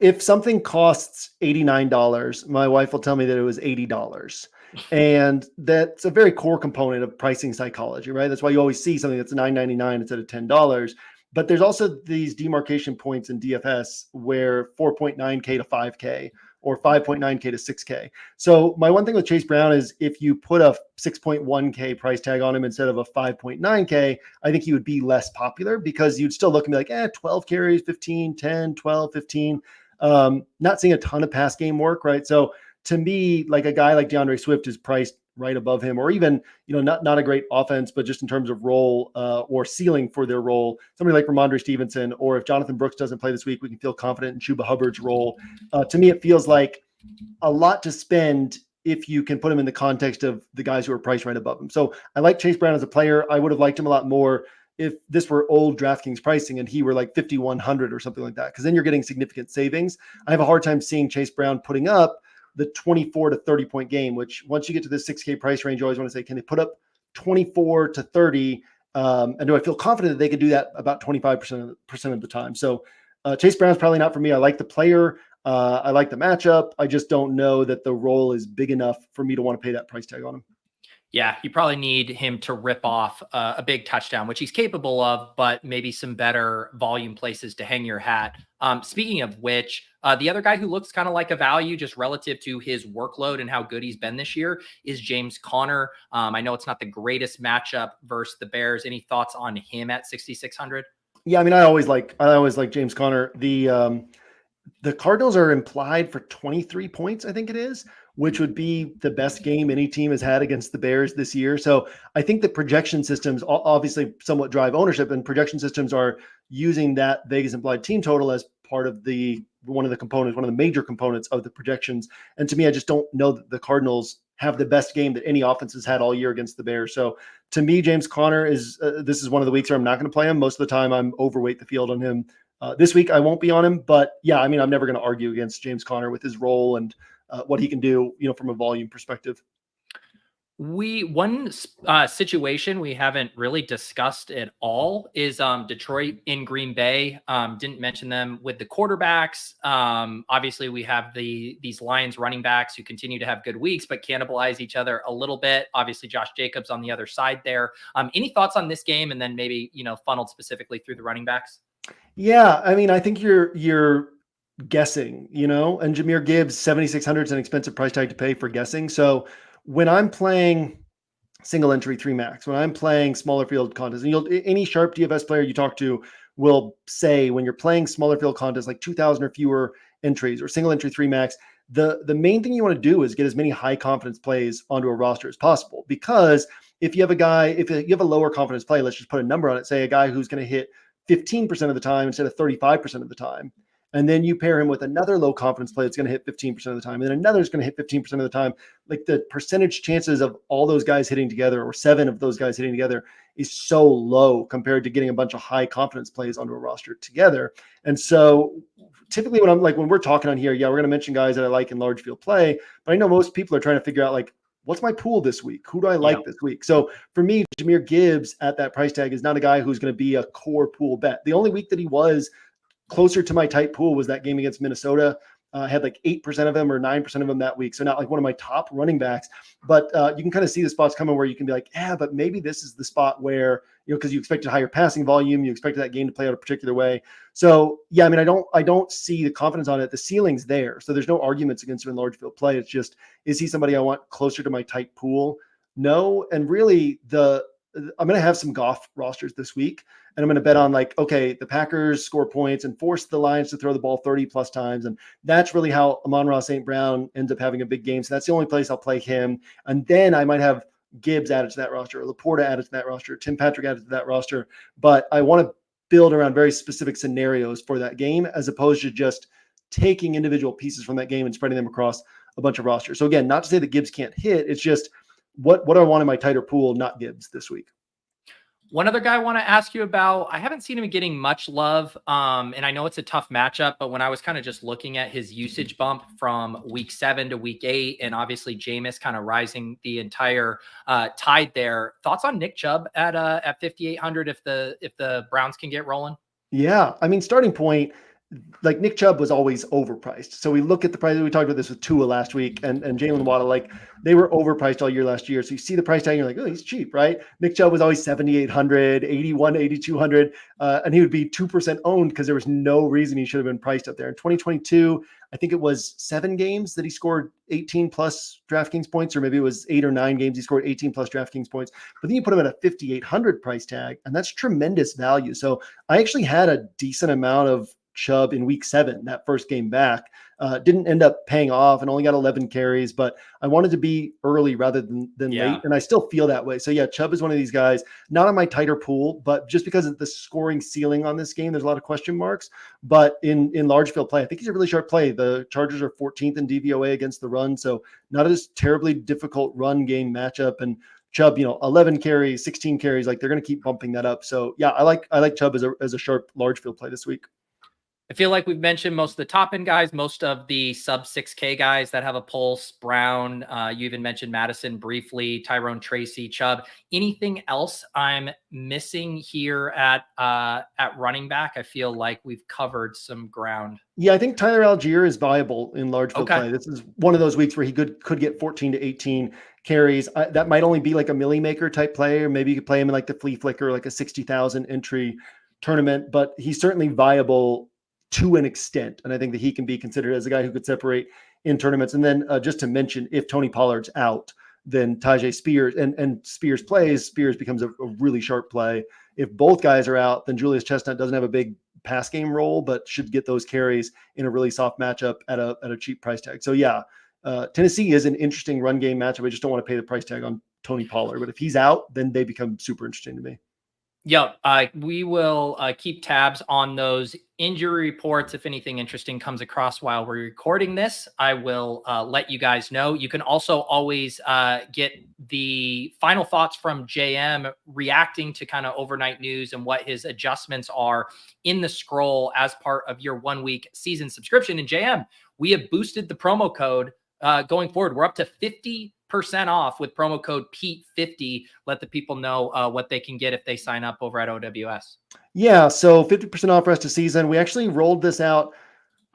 if something costs $89, my wife will tell me that it was $80. And that's a very core component of pricing psychology, right? That's why you always see something that's $9.99 instead of $10. But there's also these demarcation points in DFS where 4.9K to 5K or 5.9K to 6K. So my one thing with Chase Brown is if you put a 6.1K price tag on him instead of a 5.9K, I think he would be less popular because you'd still look and be like, 12 carries, 15, 10, 12, 15. Not seeing a ton of pass game work, right? So to me, like a guy like DeAndre Swift is priced right above him, or even, not a great offense, but just in terms of role or ceiling for their role, somebody like Ramondre Stevenson, or if Jonathan Brooks doesn't play this week, we can feel confident in Chuba Hubbard's role. To me, it feels like a lot to spend if you can put him in the context of the guys who are priced right above him. So I like Chase Brown as a player. I would have liked him a lot more if this were old DraftKings pricing and he were like 5,100 or something like that, because then you're getting significant savings. I have a hard time seeing Chase Brown putting up the 24 to 30 point game, which once you get to the 6K price range, you always want to say, can they put up 24 to 30? And do I feel confident that they could do that about 25% of the time? So Chase Brown's probably not for me. I like the player. I like the matchup. I just don't know that the role is big enough for me to want to pay that price tag on him. Yeah, you probably need him to rip off a big touchdown, which he's capable of, but maybe some better volume places to hang your hat. Speaking of which, the other guy who looks kind of like a value just relative to his workload and how good he's been this year is James Conner. I know it's not the greatest matchup versus the Bears. Any thoughts on him at 6,600? Yeah, I mean, I always like James Conner. The Cardinals are implied for 23 points, I think it is, which would be the best game any team has had against the Bears this year. So I think that projection systems obviously somewhat drive ownership, and projection systems are using that Vegas implied team total as part of one of the major components of the projections. And to me, I just don't know that the Cardinals have the best game that any offense has had all year against the Bears. So to me, James Conner is this is one of the weeks where I'm not going to play him. Most of the time I'm overweight the field on him. This week I won't be on him, but yeah, I mean, I'm never going to argue against James Conner with his role and what he can do, from a volume perspective. One situation we haven't really discussed at all is Detroit in Green Bay. Didn't mention them with the quarterbacks. Obviously, we have these Lions running backs who continue to have good weeks, but cannibalize each other a little bit. Obviously, Josh Jacobs on the other side there. Any thoughts on this game, and then maybe funneled specifically through the running backs? Yeah, I mean, I think you're guessing, and Jahmyr Gibbs 7,600 is an expensive price tag to pay for guessing. So when I'm playing single entry 3 max, when I'm playing smaller field contests, and any sharp DFS player you talk to will say when you're playing smaller field contests like 2,000 or fewer entries or single entry 3 max, the main thing you want to do is get as many high confidence plays onto a roster as possible. Because if you have a lower confidence play, let's just put a number on it, say a guy who's going to hit 15% of the time instead of 35% of the time. And then you pair him with another low confidence play that's going to hit 15% of the time. And then another is going to hit 15% of the time. Like the percentage chances of all those guys hitting together, or 7 of those guys hitting together, is so low compared to getting a bunch of high confidence plays onto a roster together. And so typically when we're talking on here, yeah, we're going to mention guys that I like in large field play, but I know most people are trying to figure out like, what's my pool this week? Who do I like this week? So for me, Jahmyr Gibbs at that price tag is not a guy who's going to be a core pool bet. The only week that he was closer to my tight pool was that game against Minnesota. I had like 8% of them or 9% of them that week. So not like one of my top running backs, but you can kind of see the spots coming where you can be like, but maybe this is the spot where, because you expected higher passing volume, you expected that game to play out a particular way. So yeah, I mean, I don't see the confidence on it. The ceiling's there. So there's no arguments against him in large field play. It's just, is he somebody I want closer to my tight pool? No. And really I'm going to have some Goff rosters this week, and I'm going to bet on like, okay, the Packers score points and force the Lions to throw the ball 30 plus times. And that's really how Amon-Ra St. Brown ends up having a big game. So that's the only place I'll play him. And then I might have Gibbs added to that roster, or Laporta added to that roster, Tim Patrick added to that roster. But I want to build around very specific scenarios for that game, as opposed to just taking individual pieces from that game and spreading them across a bunch of rosters. So again, not to say that Gibbs can't hit. It's just, what do I want in my tighter pool, not Gibbs this week. One other guy I want to ask you about, I haven't seen him getting much love, and I know it's a tough matchup, but when I was kind of just looking at his usage bump from week 7 to week 8, and obviously Jameis kind of rising the entire tide there, thoughts on Nick Chubb at 5,800 if the Browns can get rolling? Yeah, I mean, starting point, like Nick Chubb was always overpriced. So we look at the price. We talked about this with Tua last week and Jalen Waddle, like they were overpriced all year last year. So you see the price tag and you're like, oh, he's cheap, right? Nick Chubb was always 7,800, 81, 8,200, and he would be 2% owned because there was no reason he should have been priced up there. In 2022, I think it was 7 games that he scored 18 plus DraftKings points, or maybe it was 8 or 9 games he scored 18 plus DraftKings points. But then you put him at a 5,800 price tag, and that's tremendous value. So I actually had a decent amount of Chubb in week 7, that first game back. Didn't end up paying off and only got 11 carries, but I wanted to be early rather than late. And I still feel that way. So yeah, Chubb is one of these guys, not on my tighter pool, but just because of the scoring ceiling on this game, there's a lot of question marks. But in large field play, I think he's a really sharp play. The Chargers are 14th in DVOA against the run, so not a terribly difficult run game matchup. And Chubb, 11 carries, 16 carries, like they're going to keep bumping that up. So yeah, I like Chubb as a sharp large field play this week. I feel like we've mentioned most of the top end guys, most of the sub 6K guys that have a pulse. Brown, you even mentioned Madison briefly, Tyrone Tracy, Chubb. Anything else I'm missing here at running back? I feel like we've covered some ground. Yeah, I think Tyler Algier is viable in large field play. This is one of those weeks where he could get 14 to 18 carries. That might only be like a milli maker type play, or maybe you could play him in like the flea flicker, like a 60,000 entry tournament. But he's certainly viable to an extent. And I think that he can be considered as a guy who could separate in tournaments. And then just to mention, if Tony Pollard's out, then Tajay Spears and Spears plays, Spears becomes a really sharp play. If both guys are out, then Julius Chestnut doesn't have a big pass game role, but should get those carries in a really soft matchup at a cheap price tag. So yeah, Tennessee is an interesting run game matchup. I just don't want to pay the price tag on Tony Pollard, but if he's out, then they become super interesting to me. Yeah, we will keep tabs on those injury reports. If anything interesting comes across while we're recording this, I will let you guys know. You can also always get the final thoughts from JM reacting to kind of overnight news and what his adjustments are in the scroll as part of your 1-week season subscription. And JM, we have boosted the promo code going forward. We're up to 50% off with promo code Pete50. Let the people know what they can get if they sign up over at OWS. Yeah, so 50% off rest of season. We actually rolled this out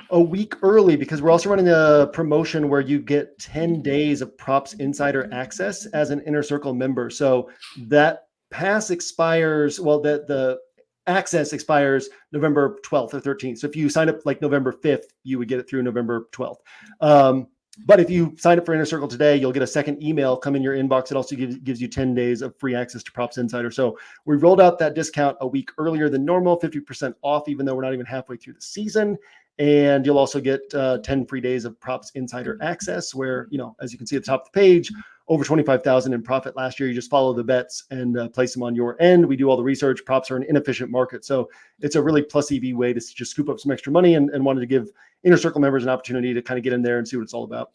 a week early because we're also running a promotion where you get 10 days of Props Insider access as an Inner Circle member. So that pass expires, the access expires November 12th or 13th. So if you sign up like November 5th, you would get it through November 12th. But if you sign up for Inner Circle today, you'll get a second email come in your inbox. It also gives you 10 days of free access to Props Insider. So we rolled out that discount a week earlier than normal, 50% off, even though we're not even halfway through the season. And you'll also get 10 free days of Props Insider access where, as you can see at the top of the page, over 25,000 in profit last year. You just follow the bets and place them on your end. We do all the research. Props are an inefficient market. So it's a really plus EV way to just scoop up some extra money, and wanted to give Inner Circle members an opportunity to kind of get in there and see what it's all about.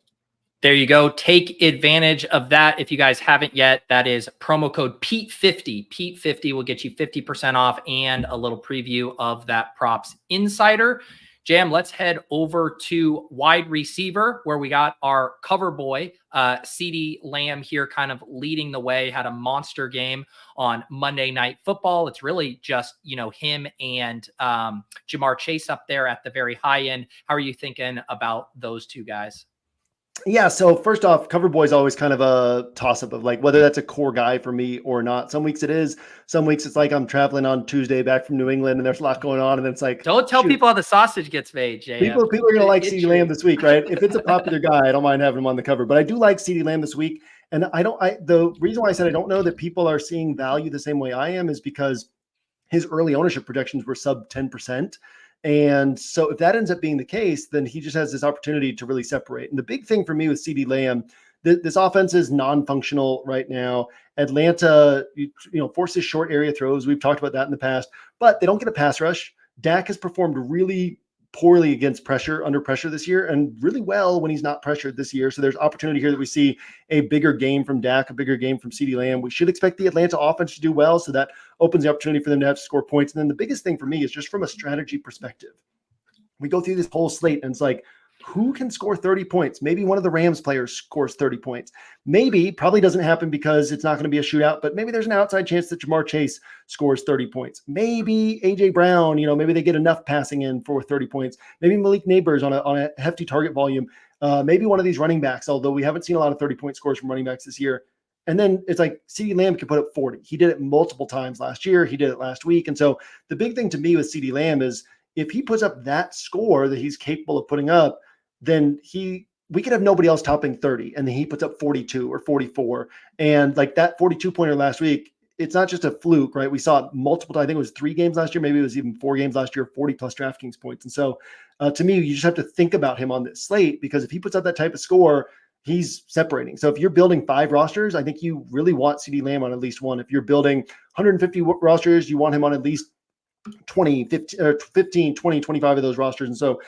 There you go. Take advantage of that. If you guys haven't yet, that is promo code Pete50. Pete50 will get you 50% off and a little preview of that Props Insider. Jam, let's head over to wide receiver, where we got our cover boy, CeeDee Lamb here kind of leading the way, had a monster game on Monday Night Football. It's really just, him and Jamar Chase up there at the very high end. How are you thinking about those two guys? Yeah, so first off, cover boy is always kind of a toss-up of like whether that's a core guy for me or not. Some weeks it is. Some weeks it's like I'm traveling on Tuesday back from New England and there's a lot going on, and then it's like, don't tell people how the sausage gets made, Jay. People are going to like CeeDee Lamb this week, right? If it's a popular guy, I don't mind having him on the cover. But I do like CeeDee Lamb this week. And the reason why I said I don't know that people are seeing value the same way I am is because his early ownership projections were sub 10%. And so if that ends up being the case, then he just has this opportunity to really separate. And the big thing for me with CeeDee Lamb, this offense is non-functional right now. Atlanta, forces short area throws. We've talked about that in the past, but they don't get a pass rush. Dak has performed really poorly against pressure, under pressure this year, and really well when he's not pressured this year. So there's opportunity here that we see a bigger game from Dak, a bigger game from CeeDee Lamb. We should expect the Atlanta offense to do well, so that opens the opportunity for them to have to score points. And then the biggest thing for me is just from a strategy perspective. We go through this whole slate and it's like, who can score 30 points? Maybe one of the Rams players scores 30 points. Maybe, probably doesn't happen because it's not going to be a shootout, but maybe there's an outside chance that Jamar Chase scores 30 points. Maybe AJ Brown, maybe they get enough passing in for 30 points. Maybe Malik Neighbors on a hefty target volume. Maybe one of these running backs, although we haven't seen a lot of 30-point scores from running backs this year. And then it's like CeeDee Lamb could put up 40. He did it multiple times last year. He did it last week. And so the big thing to me with CeeDee Lamb is if he puts up that score that he's capable of putting up, then we could have nobody else topping 30, and then he puts up 42 or 44. And like that 42-pointer last week, it's not just a fluke, right? We saw it multiple times. I think it was 3 games last year. Maybe it was even 4 games last year, 40-plus DraftKings points. And so to me, you just have to think about him on this slate, because if he puts up that type of score, he's separating. So if you're building 5 rosters, I think you really want CeeDee Lamb on at least one. If you're building 150 rosters, you want him on at least 20, 15, 20, 25 of those rosters. And so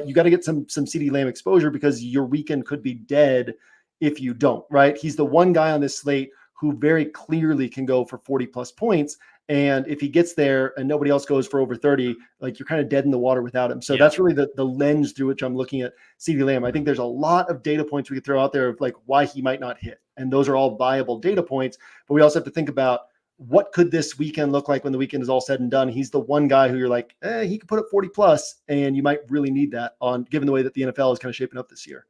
you got to get some CeeDee Lamb exposure, because your weekend could be dead if you don't, right? He's the one guy on this slate who very clearly can go for 40-plus points. And if he gets there and nobody else goes for over 30, like you're kind of dead in the water without him. So that's really the lens through which I'm looking at CeeDee Lamb. I think there's a lot of data points we could throw out there of like why he might not hit. And those are all viable data points. But we also have to think about what could this weekend look like when the weekend is all said and done. He's the one guy who you're like, he could put up 40-plus, and you might really need that given the way that the NFL is kind of shaping up this year.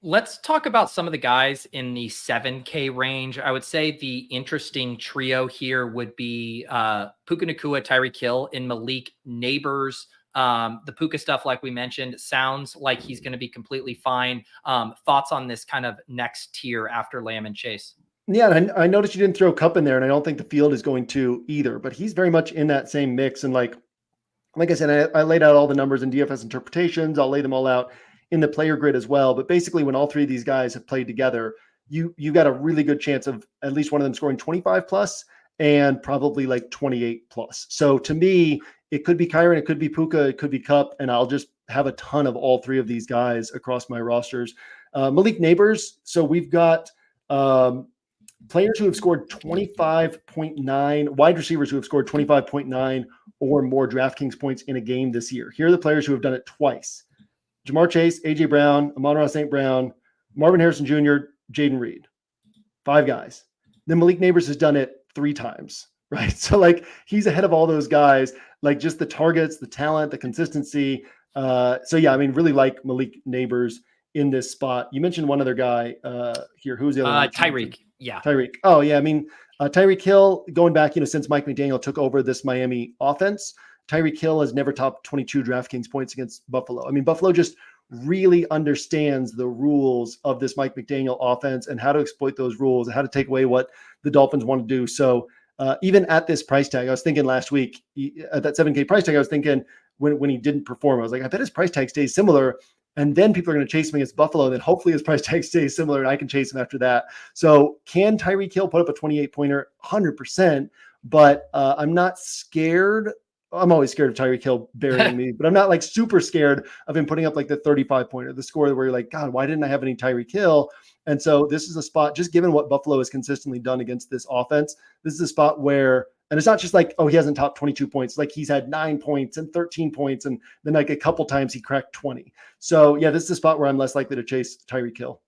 Let's talk about some of the guys in the 7K range. I would say the interesting trio here would be Puka Nacua, Tyreek Hill, and Malik Neighbors. The Puka stuff, like we mentioned, sounds like he's going to be completely fine. Thoughts on this kind of next tier after Lamb and Chase? Yeah, and I noticed you didn't throw Kupp in there, and I don't think the field is going to either, but he's very much in that same mix. And like I said, I laid out all the numbers in DFS interpretations. I'll lay them all out in the player grid as well. But basically, when all 3 of these guys have played together, you got a really good chance of at least one of them scoring 25-plus and probably like 28-plus. So to me, it could be Kyren, it could be Puka, it could be Kupp, and I'll just have a ton of all 3 of these guys across my rosters. Malik Neighbors. So we've got players who have scored 25.9, wide receivers who have scored 25.9 or more DraftKings points in a game this year. Here are the players who have done it twice: Jamar Chase, AJ Brown, Amon-Ra St. Brown, Marvin Harrison Jr., Jaden Reed. 5 guys. Then Malik Neighbors has done it 3 times, right? So like he's ahead of all those guys, like just the targets, the talent, the consistency. So yeah, I mean, really like Malik Neighbors in this spot. You mentioned one other guy here. Who's the other one? Tyreek. Yeah. Tyreek. Oh yeah. I mean, Tyreek Hill, going back, since Mike McDaniel took over this Miami offense, Tyreek Hill has never topped 22 DraftKings points against Buffalo. I mean, Buffalo just really understands the rules of this Mike McDaniel offense and how to exploit those rules and how to take away what the Dolphins want to do. So even at this price tag, I was thinking last week at that 7K price tag, I was thinking when he didn't perform, I was like, I bet his price tag stays similar. And then people are going to chase him against Buffalo. And then hopefully his price tag stays similar and I can chase him after that. So can Tyreek Hill put up a 28-pointer? 100%. But I'm not scared. I'm always scared of Tyreek Hill burying me, but I'm not like super scared of him putting up like the 35-pointer, the score where you're like, God, why didn't I have any Tyreek Hill? And so this is a spot, just given what Buffalo has consistently done against this offense, this is a spot where, and it's not just like, oh, he hasn't topped 22 points. Like he's had 9 points and 13 points. And then like a couple times he cracked 20. So yeah, this is a spot where I'm less likely to chase Tyreek Hill.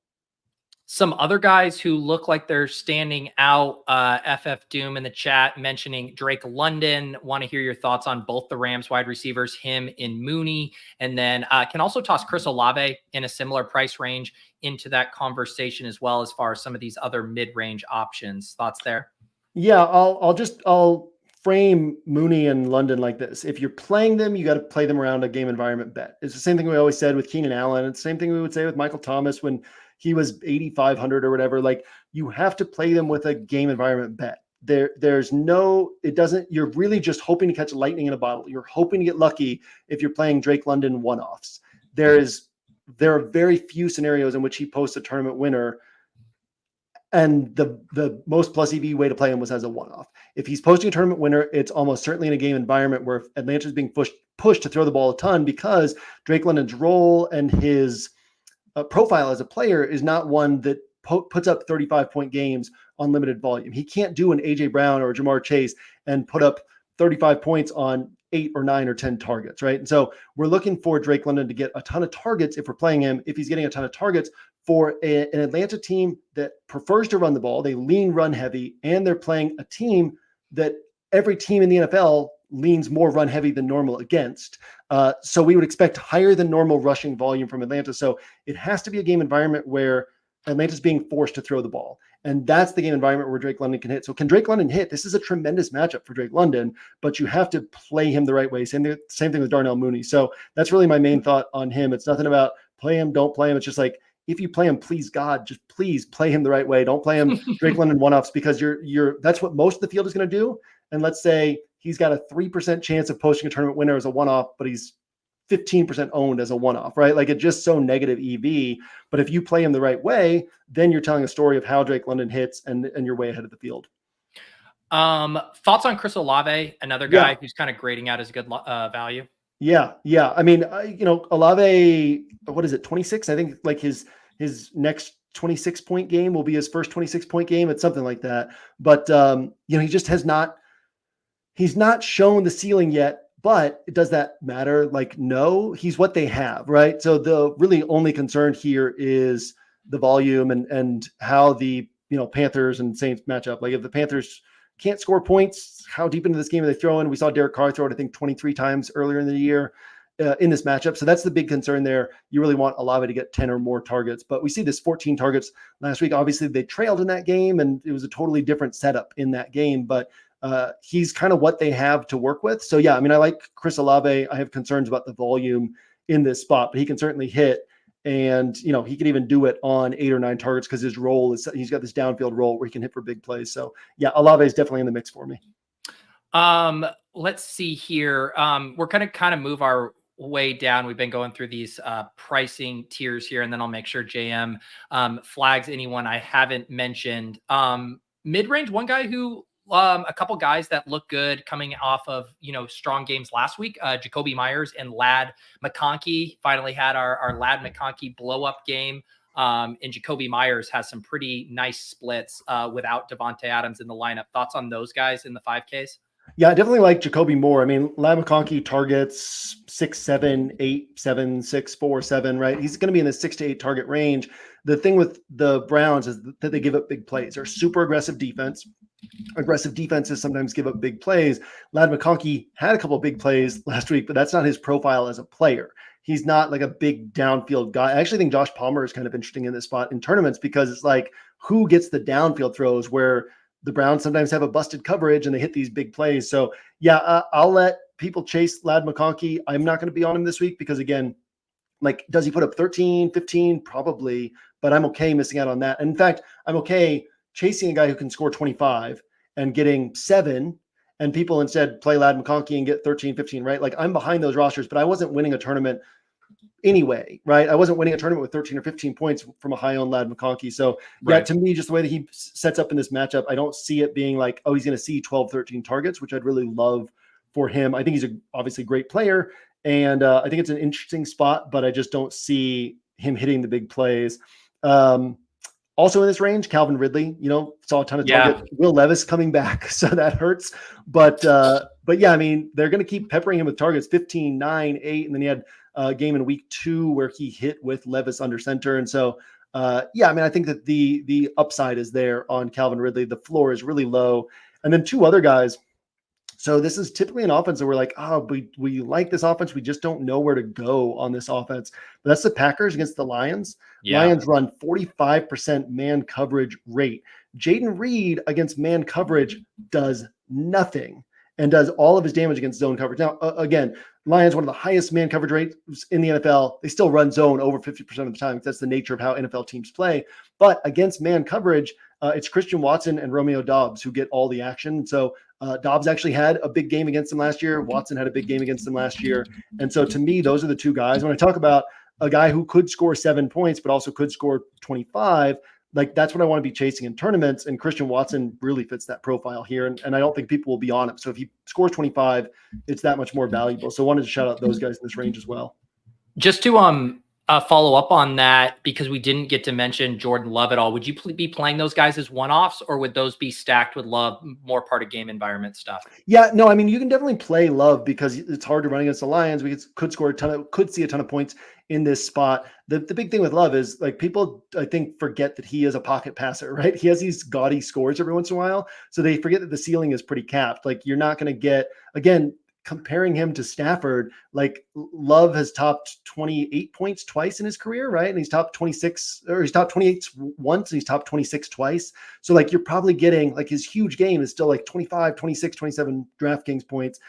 Some other guys who look like they're standing out, FF Doom in the chat mentioning Drake London. Want to hear your thoughts on both the Rams wide receivers, him and Mooney. And then can also toss Chris Olave in a similar price range into that conversation as well, as far as some of these other mid-range options. Thoughts there? Yeah, I'll frame Mooney and London like this. If you're playing them, you got to play them around a game environment bet. It's the same thing we always said with Keenan Allen. It's the same thing we would say with Michael Thomas when he was 8,500 or whatever. Like you have to play them with a game environment bet. You're really just hoping to catch lightning in a bottle. You're hoping to get lucky if you're playing Drake London one-offs. There are very few scenarios in which he posts a tournament winner. And the most plus EV way to play him was as a one-off. If he's posting a tournament winner, it's almost certainly in a game environment where Atlanta is being pushed to throw the ball a ton, because Drake London's role and his profile as a player is not one that puts up 35-point games on limited volume. He can't do an AJ Brown or Jamar Chase and put up 35 points on 8 or 9 or 10 targets, right? And so we're looking for Drake London to get a ton of targets if we're playing him. If he's getting a ton of targets for an Atlanta team that prefers to run the ball, they lean run heavy, and they're playing a team that every team in the NFL leans more run heavy than normal against. So we would expect higher than normal rushing volume from Atlanta. So it has to be a game environment where Atlanta's being forced to throw the ball. And that's the game environment where Drake London can hit. So can Drake London hit? This is a tremendous matchup for Drake London, but you have to play him the right way. Same thing with Darnell Mooney. So that's really my main thought on him. It's nothing about play him, don't play him. It's just like, if you play him, please God, just please play him the right way. Don't play him Drake London one-offs, because that's what most of the field is going to do. And let's say he's got a 3% chance of posting a tournament winner as a one-off, but he's 15% owned as a one-off, right? Like, it's just so negative EV. But if you play him the right way, then you're telling a story of how Drake London hits, and you're way ahead of the field. Thoughts on Chris Olave, another guy who's kind of grading out as a good value? Yeah. I mean, Olave, what is it, 26? I think like his next 26-point game will be his first 26-point game. It's something like that. But he just he's not shown the ceiling yet. But does that matter? Like, no, he's what they have, right? So the really only concern here is the volume and how the Panthers and Saints match up. Like, if the Panthers can't score points, how deep into this game are they throwing? We saw Derek Carr throw it, I think, 23 times earlier in the year in this matchup. So that's the big concern there. You really want Olave to get 10 or more targets. But we see this 14 targets last week. Obviously, they trailed in that game, and it was a totally different setup in that game. But he's kind of what they have to work with. So, yeah, I mean, I like Chris Olave. I have concerns about the volume in this spot, but he can certainly hit. And, he could even do it on 8 or 9 targets because his role is, he's got this downfield role where he can hit for big plays. So, yeah, Olave is definitely in the mix for me. Let's see here. We're going to kind of move our way down. We've been going through these pricing tiers here, and then I'll make sure JM flags anyone I haven't mentioned. Mid-range, one guy who a couple guys that look good coming off of, strong games last week. Jakobi Meyers and Ladd McConkey finally had our Ladd McConkey blow up game. And Jakobi Meyers has some pretty nice splits without Devontae Adams in the lineup. Thoughts on those guys in the 5Ks? Yeah, I definitely like Jakobi more. I mean, Ladd McConkey targets 6, 7, 8, 7, 6, 4, 7, right? He's going to be in the 6 to 8 target range. The thing with the Browns is that they give up big plays. They're super aggressive defense. Aggressive defenses sometimes give up big plays. Ladd McConkey had a couple of big plays last week, but that's not his profile as a player. He's not like a big downfield guy. I actually think Josh Palmer is kind of interesting in this spot in tournaments because it's like, who gets the downfield throws where the Browns sometimes have a busted coverage and they hit these big plays. So, yeah, I'll let people chase Ladd McConkey. I'm not going to be on him this week because, again, like, does he put up 13, 15? Probably, but I'm okay missing out on that. And in fact, I'm okay chasing a guy who can score 25 and getting 7, and people instead play Ladd McConkey and get 13, 15, right? Like, I'm behind those rosters, but I wasn't winning a tournament anyway, right? I wasn't winning a tournament with 13 or 15 points from a high-owned Ladd McConkey. So, yeah, to me, just the way that he sets up in this matchup, I don't see it being like, oh, he's going to see 12, 13 targets, which I'd really love for him. I think he's obviously a great player, and I think it's an interesting spot, but I just don't see him hitting the big plays. Also in this range, Calvin Ridley, saw a ton of targets. Will Levis coming back, so that hurts. But yeah, I mean, they're going to keep peppering him with targets, 15, 9, 8, and then he had a game in week 2 where he hit with Levis under center. And so, yeah, I mean, I think that the upside is there on Calvin Ridley. The floor is really low. And then 2 other guys. So this is typically an offense that we're like, we like this offense. We just don't know where to go on this offense. But that's the Packers against the Lions. Yeah. Lions run 45% man coverage rate. Jaden Reed against man coverage does nothing and does all of his damage against zone coverage. Now, again, Lions, one of the highest man coverage rates in the NFL. They still run zone over 50% of the time. That's the nature of how NFL teams play. But against man coverage, it's Christian Watson and Romeo Doubs who get all the action. So Dobbs actually had a big game against them last year. Watson had a big game against them last year. And so to me, those are the 2 guys. When I talk about a guy who could score 7 points, but also could score 25, like, that's what I want to be chasing in tournaments. And Christian Watson really fits that profile here. And I don't think people will be on him. So if he scores 25, it's that much more valuable. So I wanted to shout out those guys in this range as well. Just to follow up on that, because we didn't get to mention Jordan Love at all. Would you be playing those guys as one-offs, or would those be stacked with Love, more part of game environment stuff? Yeah, no, I mean, you can definitely play Love because it's hard to run against the Lions. We could see a ton of points in this spot. The big thing with Love is, like, people, I think, forget that he is a pocket passer, right? He has these gaudy scores every once in a while. So they forget that the ceiling is pretty capped. Like, you're not going to get, again, comparing him to Stafford, like, Love has topped 28 points twice in his career, right? And he's topped 26, or he's topped 28 once, and he's topped 26 twice. So, like, you're probably getting, like, his huge game is still like 25, 26, 27 DraftKings points.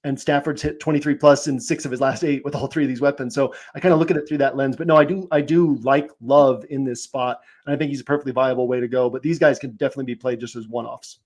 And Stafford's hit 23 plus in 6 of his last 8 with all 3 of these weapons. So I kind of look at it through that lens. But no, I do like Love in this spot, and I think he's a perfectly viable way to go. But these guys can definitely be played just as one-offs.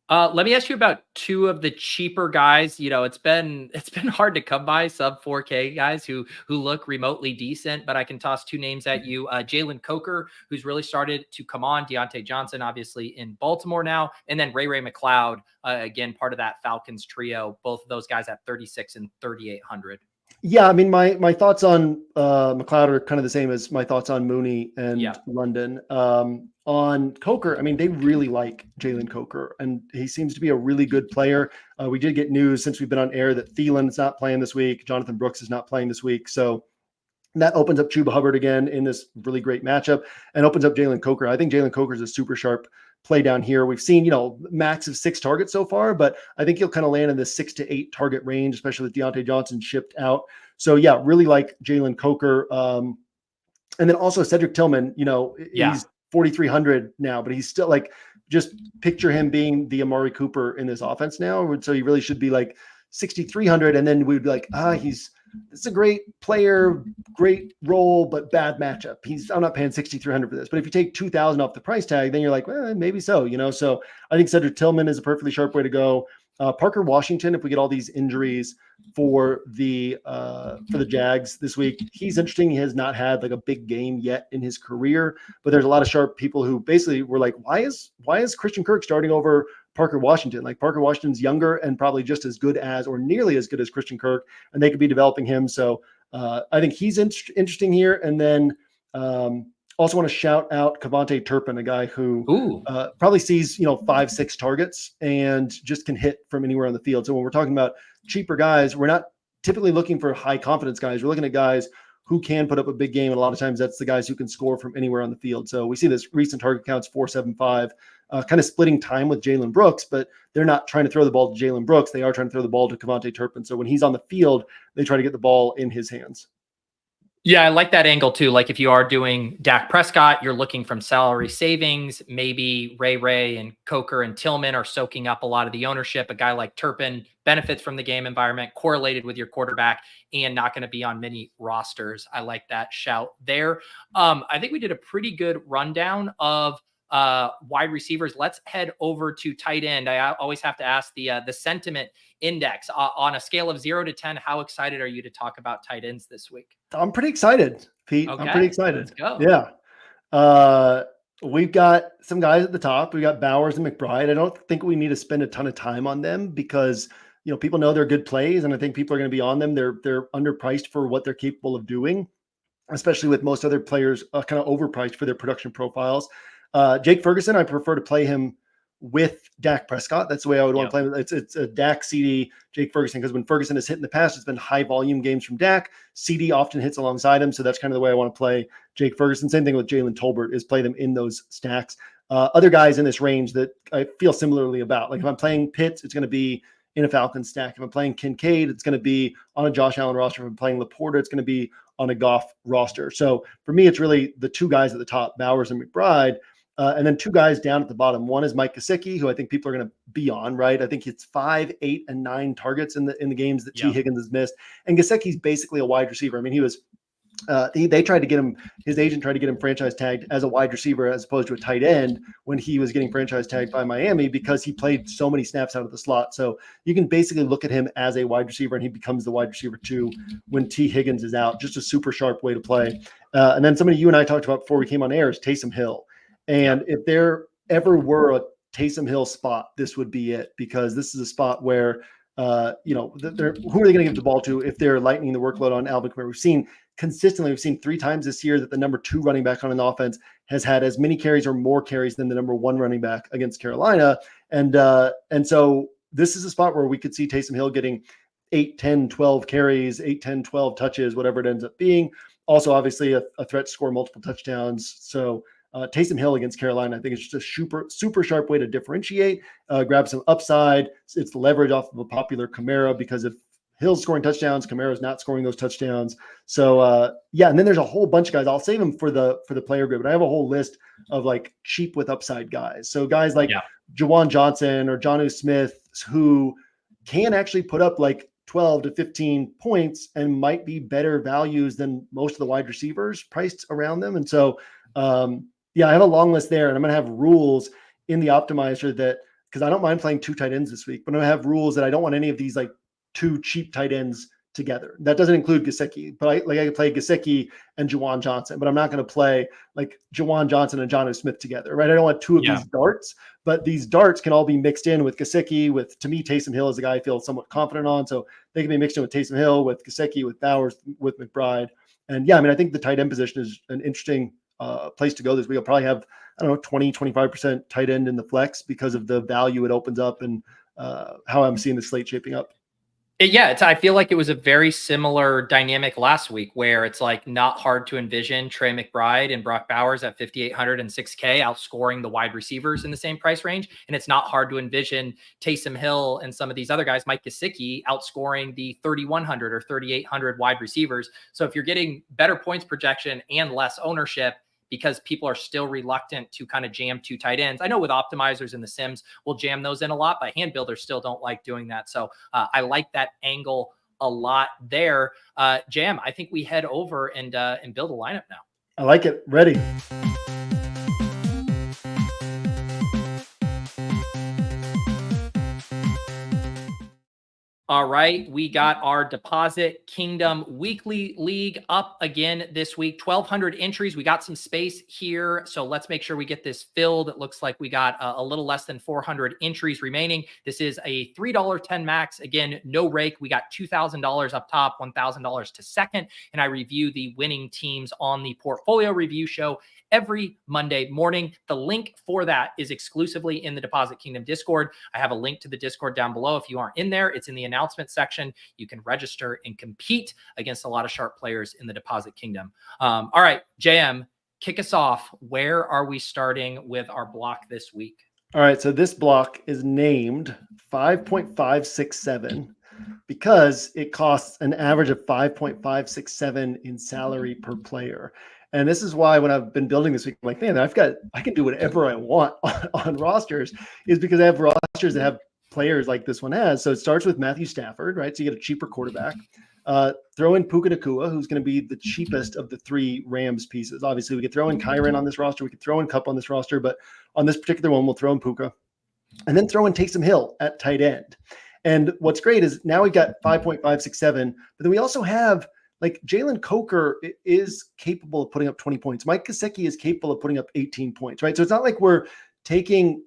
Let me ask you about 2 of the cheaper guys. It's been hard to come by sub 4K guys who look remotely decent, but I can toss 2 names at you. Jalen Coker, who's really started to come on. Deontay Johnson, obviously in Baltimore now, and then Ray McLeod, again, part of that Falcons trio. Both of those guys at 36 and 3,800. Yeah, I mean, my thoughts on McLeod are kind of the same as my thoughts on Mooney and London. On Coker, I mean, they really like Jalen Coker, and he seems to be a really good player. We did get news since we've been on air that Thielen's not playing this week. Jonathan Brooks is not playing this week. So that opens up Chuba Hubbard again in this really great matchup, and opens up Jalen Coker. I think Jalen Coker is a super sharp play down here. We've seen, max of 6 targets so far, but I think he'll kind of land in the 6 to 8 target range, especially with Deontay Johnson shipped out. So yeah, really like Jalen Coker. And then also Cedrick Tillman, he's 4,300 now, but he's still, like, just picture him being the Amari Cooper in this offense now. So he really should be like 6,300. And then we'd be like, it's a great player, great role, but bad matchup. I'm not paying 6,300 for this. But if you take 2,000 off the price tag, then you're like, well, maybe so, So I think Cedric Tillman is a perfectly sharp way to go. Parker Washington, if we get all these injuries for the Jags this week, he's interesting. He has not had, like, a big game yet in his career, but there's a lot of sharp people who basically were like, why is Christian Kirk starting over Parker Washington? Like, Parker Washington's younger and probably just as good as, or nearly as good as, Christian Kirk, and they could be developing him. So I think he's interesting here. And then also want to shout out Kavontae Turpin, a guy who probably sees 5-6 targets and just can hit from anywhere on the field. So when we're talking about cheaper guys, we're not typically looking for high confidence guys. We're looking at guys who can put up a big game, and a lot of times that's the guys who can score from anywhere on the field. So we see this recent target counts 4.75, kind of splitting time with Jalen Brooks, but they're not trying to throw the ball to Jalen Brooks. They are trying to throw the ball to Kavontae Turpin. So when he's on the field, they try to get the ball in his hands. Yeah, I like that angle too. Like, if you are doing Dak Prescott, you're looking from salary savings. Maybe Ray and Coker and Tillman are soaking up a lot of the ownership. A guy like Turpin benefits from the game environment, correlated with your quarterback, and not going to be on many rosters. I like that shout there. I think we did a pretty good rundown of wide receivers. Let's head over to tight end. I always have to ask the sentiment index on a scale of 0 to 10. How excited are you to talk about tight ends this week? I'm pretty excited, Pete. Okay, I'm pretty excited. Let's go. Yeah. We've got some guys at the top. We got Bowers and McBride. I don't think we need to spend a ton of time on them because, people know they're good plays, and I think people are going to be on them. They're underpriced for what they're capable of doing, especially with most other players kind of overpriced for their production profiles. Jake Ferguson, I prefer to play him with Dak Prescott. That's the way I would want to play him. It's a Dak, CeeDee, Jake Ferguson, because when Ferguson has hit in the past, it's been high volume games from Dak. CeeDee often hits alongside him, so that's kind of the way I want to play Jake Ferguson. Same thing with Jalen Tolbert, is play them in those stacks. Other guys in this range that I feel similarly about. Like, if I'm playing Pitts, it's going to be in a Falcons stack. If I'm playing Kincaid, it's going to be on a Josh Allen roster. If I'm playing Laporta, it's going to be on a Goff roster. So for me, it's really the 2 guys at the top, Bowers and McBride. And then 2 guys down at the bottom. One is Mike Gesicki, who I think people are going to be on, right? I think it's 5, 8, and 9 targets in the games that T. Higgins has missed. And Gesicki's basically a wide receiver. I mean, he was they tried to get him, his agent tried to get him franchise tagged as a wide receiver as opposed to a tight end when he was getting franchise tagged by Miami, because he played so many snaps out of the slot. So you can basically look at him as a wide receiver, and he becomes the wide receiver 2 when T. Higgins is out. Just a super sharp way to play. And then somebody you and I talked about before we came on air is Taysom Hill. And if there ever were a Taysom Hill spot, this would be it, because this is a spot where, who are they going to give the ball to if they're lightening the workload on Alvin Kamara? We've seen consistently, we've seen 3 times this year that the number 2 running back on an offense has had as many carries or more carries than the number 1 running back against Carolina. And so this is a spot where we could see Taysom Hill getting 8, 10, 12 carries, 8, 10, 12 touches, whatever it ends up being. Also, obviously, a threat to score multiple touchdowns. So Taysom Hill against Carolina, I think it's just a super sharp way to differentiate, grab some upside. It's the leverage off of a popular Kamara, because if Hill's scoring touchdowns, Kamara's not scoring those touchdowns. So yeah, and then there's a whole bunch of guys. I'll save them for the player group, but I have a whole list of like cheap with upside guys. So guys like Juwan Johnson or Jonnu Smith, who can actually put up like 12 to 15 points and might be better values than most of the wide receivers priced around them. And so yeah, I have a long list there, and I'm going to have rules in the optimizer that, because I don't mind playing 2 tight ends this week, but I'm going to have rules that I don't want any of these like 2 cheap tight ends together. That doesn't include Gesicki, but I could play Gesicki and Juwan Johnson, but I'm not going to play like Juwan Johnson and Jonnu Smith together, right? I don't want 2 of these darts, but these darts can all be mixed in with Gesicki. To me, Taysom Hill is a guy I feel somewhat confident on, so they can be mixed in with Taysom Hill, with Gesicki, with Bowers, with McBride. And yeah, I mean, I think the tight end position is an interesting place to go this week. I'll probably have, I don't know, 20, 25% tight end in the flex because of the value it opens up and how I'm seeing the slate shaping up. Yeah, I feel like it was a very similar dynamic last week, where it's like not hard to envision Trey McBride and Brock Bowers at 5,800 and 6K outscoring the wide receivers in the same price range. And it's not hard to envision Taysom Hill and some of these other guys, Mike Gesicki, outscoring the 3,100 or 3,800 wide receivers. So if you're getting better points projection and less ownership, because people are still reluctant to kind of jam 2 tight ends. I know with optimizers and the Sims, we'll jam those in a lot, but hand builders still don't like doing that. So I like that angle a lot there. Jam, I think we head over and build a lineup now. I like it. Ready. All right, we got our Deposit Kingdom Weekly League up again this week. 1,200 entries. We got some space here, so let's make sure we get this filled. It looks like we got a little less than 400 entries remaining. This is a $3.10 max. Again, no rake. We got $2,000 up top, $1,000 to second, and I review the winning teams on the Portfolio Review Show every Monday morning. The link for that is exclusively in the Deposit Kingdom Discord. I have a link to the Discord down below. If you aren't in there, it's in the announcement section. You can register and compete against a lot of sharp players in the Deposit Kingdom. All right, JM, kick us off. Where are we starting with our block this week? All right, so this block is named 5.567 because it costs an average of 5.567 in salary per player. And this is why when I've been building this week, I'm like, man, I can do whatever I want on rosters, is because I have rosters that have players like this one has. So it starts with Matthew Stafford, right? So you get a cheaper quarterback. Throw in Puka Nacua, who's going to be the cheapest of the 3 Rams pieces. Obviously, we could throw in Kyren on this roster. We could throw in Cup on this roster, but on this particular one, we'll throw in Puka. And then throw in Taysom Hill at tight end. And what's great is now we've got 5.567, but then we also have like Jalen Coker is capable of putting up 20 points. Mike Gesicki is capable of putting up 18 points, right? So it's not like we're taking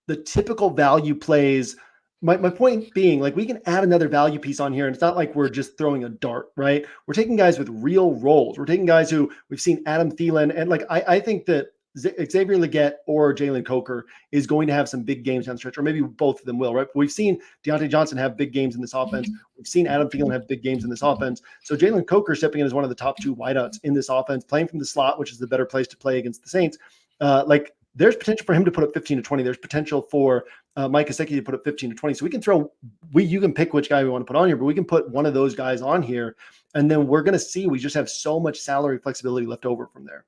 the typical value plays. My point being, like, we can add another value piece on here, and it's not like we're just throwing a dart, right? We're taking guys with real roles. We're taking guys who we've seen Adam Thielen, and like I think that Xavier Legette or Jalen Coker is going to have some big games down the stretch, or maybe both of them will, right? We've seen Deontay Johnson have big games in this offense. We've seen Adam Thielen have big games in this offense. So Jalen Coker stepping in as one of the top 2 wideouts in this offense, playing from the slot, which is the better place to play against the Saints. Like, there's potential for him to put up 15 to 20. There's potential for Mike Gesicki to put up 15 to 20. So we can you can pick which guy we want to put on here, but we can put one of those guys on here. And then we're going to see, we just have so much salary flexibility left over from there.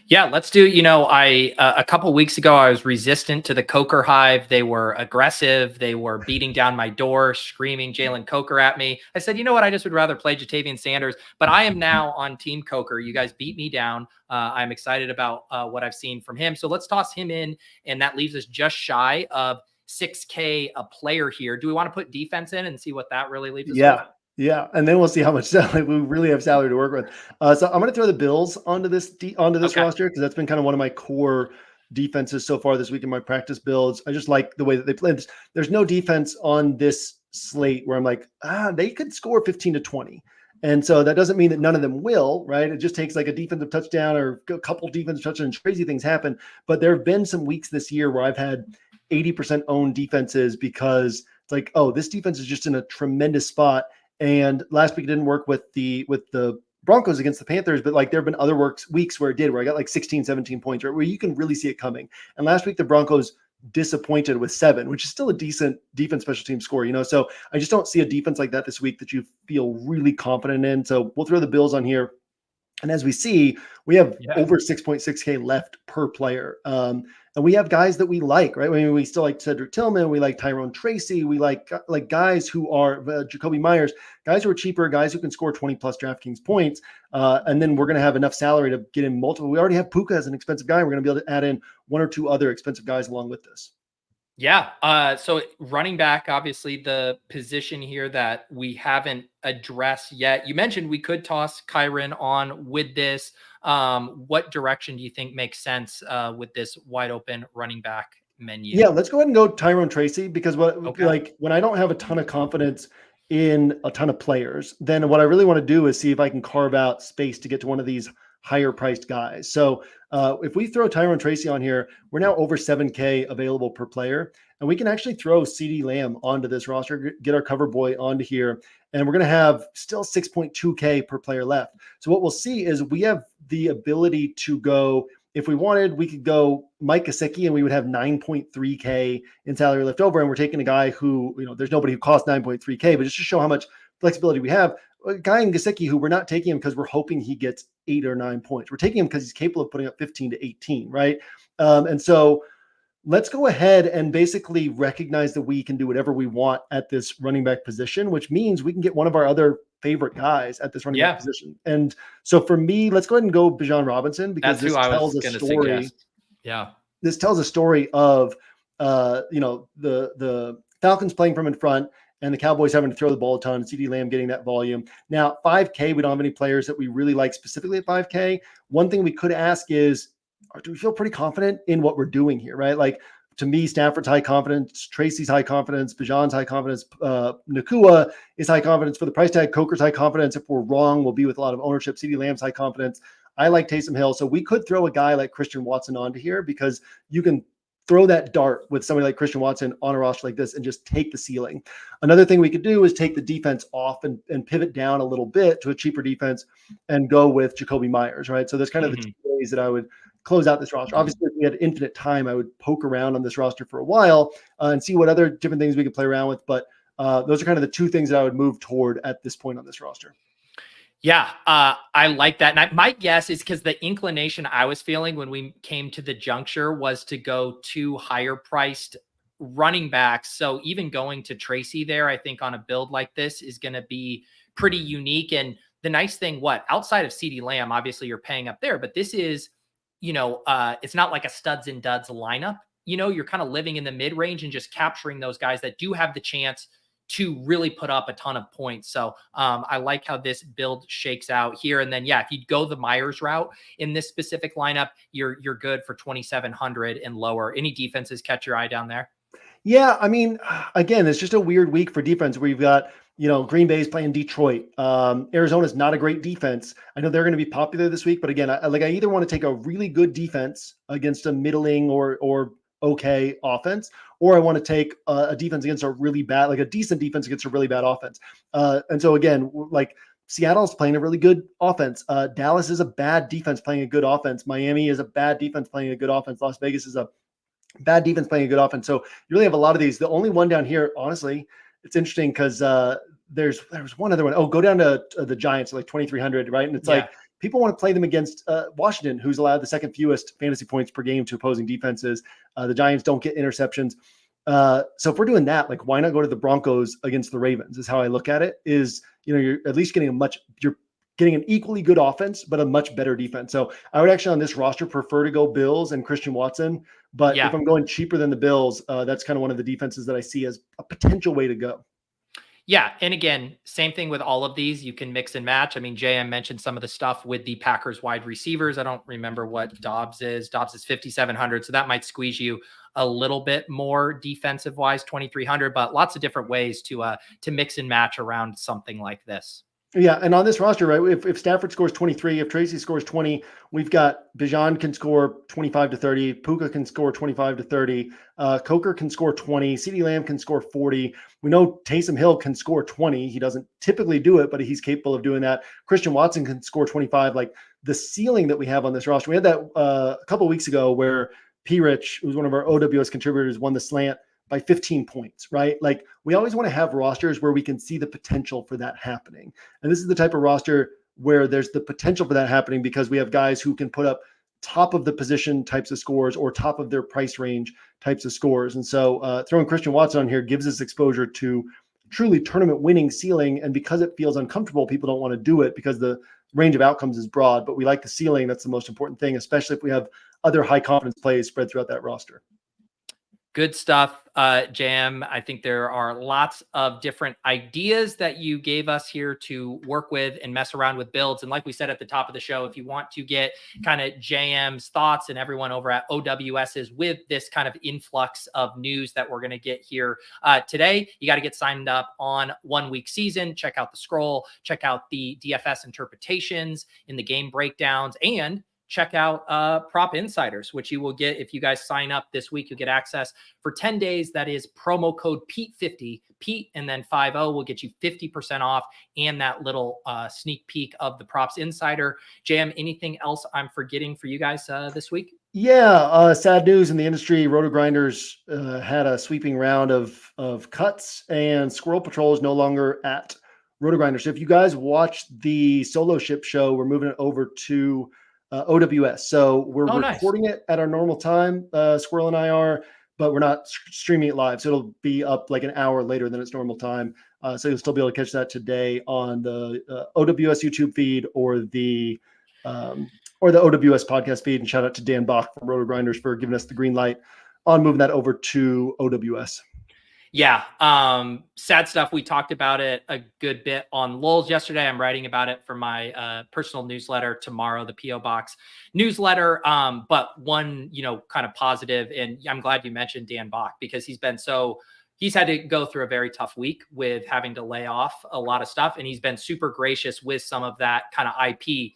Yeah, let's do, a couple weeks ago, I was resistant to the Coker hive. They were aggressive. They were beating down my door, screaming Jalen Coker at me. I said, you know what? I just would rather play Jatavian Sanders, but I am now on Team Coker. You guys beat me down. I'm excited about what I've seen from him. So let's toss him in, and that leaves us just shy of 6K a player here. Do we want to put defense in and see what that really leaves us with? Yeah, and then we'll see how much salary we really have salary to work with. So I'm going to throw the Bills onto this roster, because that's been kind of one of my core defenses so far this week in my practice builds. I just like the way that they play. There's no defense on this slate where I'm like, they could score 15 to 20. And so that doesn't mean that none of them will, right? It just takes like a defensive touchdown or a couple defensive touchdowns, crazy things happen. But there have been some weeks this year where I've had 80% owned defenses because it's like, oh, this defense is just in a tremendous spot. And last week it didn't work with the Broncos against the Panthers, but like there have been other weeks where it did, where I got like 16, 17 points, right, where you can really see it coming. And last week the Broncos disappointed with 7, which is still a decent defense special team score, so I just don't see a defense like that this week that you feel really confident in. So we'll throw the Bills on here. And as we see, we have over 6.6K left per player. And we have guys that we like, right? I mean, we still like Cedrick Tillman. We like Tyrone Tracy. We like guys who are Jakobi Meyers, guys who are cheaper, guys who can score 20 plus DraftKings points. And then we're going to have enough salary to get in multiple. We already have Puka as an expensive guy. We're going to be able to add in 1 or 2 other expensive guys along with this. Yeah. So running back, obviously the position here that we haven't addressed yet. You mentioned we could toss Kyren on with this. What direction do you think makes sense with this wide open running back menu? Yeah, let's go ahead and go Tyrone Tracy, because when I don't have a ton of confidence in a ton of players, then what I really want to do is see if I can carve out space to get to one of these higher priced guys. So if we throw Tyrone Tracy on here, we're now over 7K available per player, and we can actually throw CeeDee Lamb onto this roster, get our cover boy onto here, and we're going to have still 6.2K per player left. So what we'll see is we have the ability to go, if we wanted, we could go Mike Gesicki and we would have 9.3K in salary left over. And we're taking a guy who, there's nobody who costs 9.3K, but just to show how much flexibility we have, a guy in Gesicki who we're not taking him because we're hoping he gets 8 or 9 points. We're taking him because he's capable of putting up 15 to 18, right? And so let's go ahead and basically recognize that we can do whatever we want at this running back position, which means we can get one of our other favorite guys at this running back position. And so for me, let's go ahead and go Bijan Robinson, because this tells a story. Yeah. This tells a story of, the Falcons playing from in front and the Cowboys having to throw the ball a ton, CeeDee Lamb getting that volume. Now, 5K, we don't have any players that we really like specifically at 5K. One thing we could ask is, do we feel pretty confident in what we're doing here, right? Like, to me, Stafford's high confidence, Tracy's high confidence, Bijan's high confidence, Nakua is high confidence for the price tag, Coker's high confidence. If we're wrong, we'll be with a lot of ownership. CeeDee Lamb's high confidence. I like Taysom Hill. So we could throw a guy like Christian Watson onto here, because you can throw that dart with somebody like Christian Watson on a roster like this and just take the ceiling. Another thing we could do is take the defense off and pivot down a little bit to a cheaper defense and go with Jakobi Meyers, right? So that's kind of the 2 ways that I would close out this roster. Obviously, if we had infinite time, I would poke around on this roster for a while and see what other different things we could play around with. But those are kind of the 2 things that I would move toward at this point on this roster. Yeah, I like that. And my guess is because the inclination I was feeling when we came to the juncture was to go 2 higher priced running backs. So even going to Tracy there, I think on a build like this is going to be pretty unique. And the nice thing, outside of CeeDee Lamb, obviously you're paying up there, but this is, it's not like a studs and duds lineup. You're kind of living in the mid range and just capturing those guys that do have the chance to really put up a ton of points. So I like how this build shakes out here. And then, if you go the Meyers route in this specific lineup, you're good for 2,700 and lower. Any defenses catch your eye down there? Yeah. I mean, again, it's just a weird week for defense where you've got, Green Bay's playing Detroit. Arizona's not a great defense. I know they're going to be popular this week, but again, I either want to take a really good defense against a middling or okay offense, or I want to take a defense against a really bad, like a decent defense against a really bad offense. And so again, like Seattle's playing a really good offense. Dallas is a bad defense playing a good offense. Miami is a bad defense playing a good offense. Las Vegas is a bad defense playing a good offense. So you really have a lot of these. The only one down here, honestly, it's interesting because there was one other one. Oh, go down to the Giants, like 2,300, right? And it's like people want to play them against Washington, who's allowed the second fewest fantasy points per game to opposing defenses. The Giants don't get interceptions. So if we're doing that, like, why not go to the Broncos against the Ravens is how I look at it. Is, you're at least getting you're getting an equally good offense, but a much better defense. So I would actually on this roster prefer to go Bills and Christian Watson. But if I'm going cheaper than the Bills, that's kind of one of the defenses that I see as a potential way to go. Yeah. And again, same thing with all of these. You can mix and match. I mean, JM mentioned some of the stuff with the Packers wide receivers. I don't remember what Dobbs is. Dobbs is 5,700. So that might squeeze you a little bit more defensive wise, 2,300, but lots of different ways to mix and match around something like this. Yeah, and on this roster, right, if Stafford scores 23, if Tracy scores 20, we've got Bijan can score 25 to 30, Puka can score 25 to 30, Coker can score 20, CeeDee Lamb can score 40. We know Taysom Hill can score 20. He doesn't typically do it, but he's capable of doing that. Christian Watson can score 25. Like the ceiling that we have on this roster, we had that a couple of weeks ago where P. Rich, who's one of our OWS contributors, won the slant by 15 points, right? Like we always want to have rosters where we can see the potential for that happening. And this is the type of roster where there's the potential for that happening because we have guys who can put up top of the position types of scores or top of their price range types of scores. And so throwing Christian Watson on here gives us exposure to truly tournament winning ceiling. And because it feels uncomfortable, people don't want to do it because the range of outcomes is broad, but we like the ceiling. That's the most important thing, especially if we have other high confidence plays spread throughout that roster. Good stuff, Jam. I think there are lots of different ideas that you gave us here to work with and mess around with builds. And like we said at the top of the show, if you want to get kind of JM's thoughts and everyone over at OWS's with this kind of influx of news that we're going to get here today, you got to get signed up on 1 week season. Check out the scroll, check out the DFS interpretations in the game breakdowns, and check out Prop Insiders, which you will get if you guys sign up this week. You'll get access for 10 days. That is promo code Pete50, Pete, and then 50 will get you 50% off and that little sneak peek of the Props Insider. Jam, anything else I'm forgetting for you guys this week? Yeah, sad news in the industry. Roto-Grinders had a sweeping round of cuts, and Squirrel Patrol is no longer at Roto-Grinders. So if you guys watched the solo ship show, we're moving it over to OWS. So we're recording it at our normal time, Squirrel and I are, but we're not streaming it live. So it'll be up like an hour later than its normal time. So you'll still be able to catch that today on the OWS YouTube feed or the OWS podcast feed. And shout out to Dan Bach from Roto-Grinders for giving us the green light on moving that over to OWS. Yeah. Sad stuff. We talked about it a good bit on Lulz yesterday. I'm writing about it for my personal newsletter tomorrow, the PO Box newsletter. But one, kind of positive, and I'm glad you mentioned Dan Bach because he's had to go through a very tough week with having to lay off a lot of stuff. And he's been super gracious with some of that kind of IP,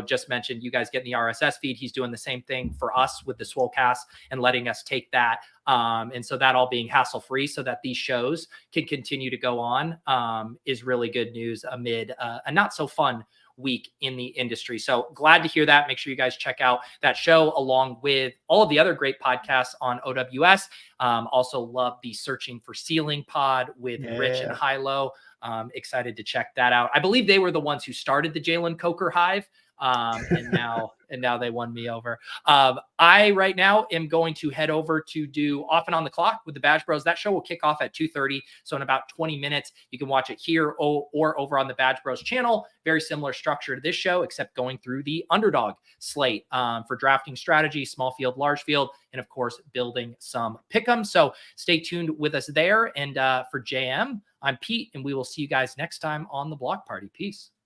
just mentioned you guys get in the RSS feed. He's doing the same thing for us with the Swolecast and letting us take that. And so that all being hassle-free so that these shows can continue to go on is really good news amid a not so fun week in the industry. So glad to hear that. Make sure you guys check out that show along with all of the other great podcasts on OWS. Also love the Searching for Ceiling pod with Rich and Hilo. Excited to check that out. I believe they were the ones who started the Jalen Coker hive. And now they won me over. I right now am going to head over to do Off and On the Clock with the Badge Bros. That show will kick off at 2:30. So in about 20 minutes, you can watch it here or over on the Badge Bros channel. Very similar structure to this show, except going through the underdog slate for drafting strategy, small field, large field, and of course, building some pick'em. So stay tuned with us there. And for JM, I'm Pete, and we will see you guys next time on the Block Party. Peace.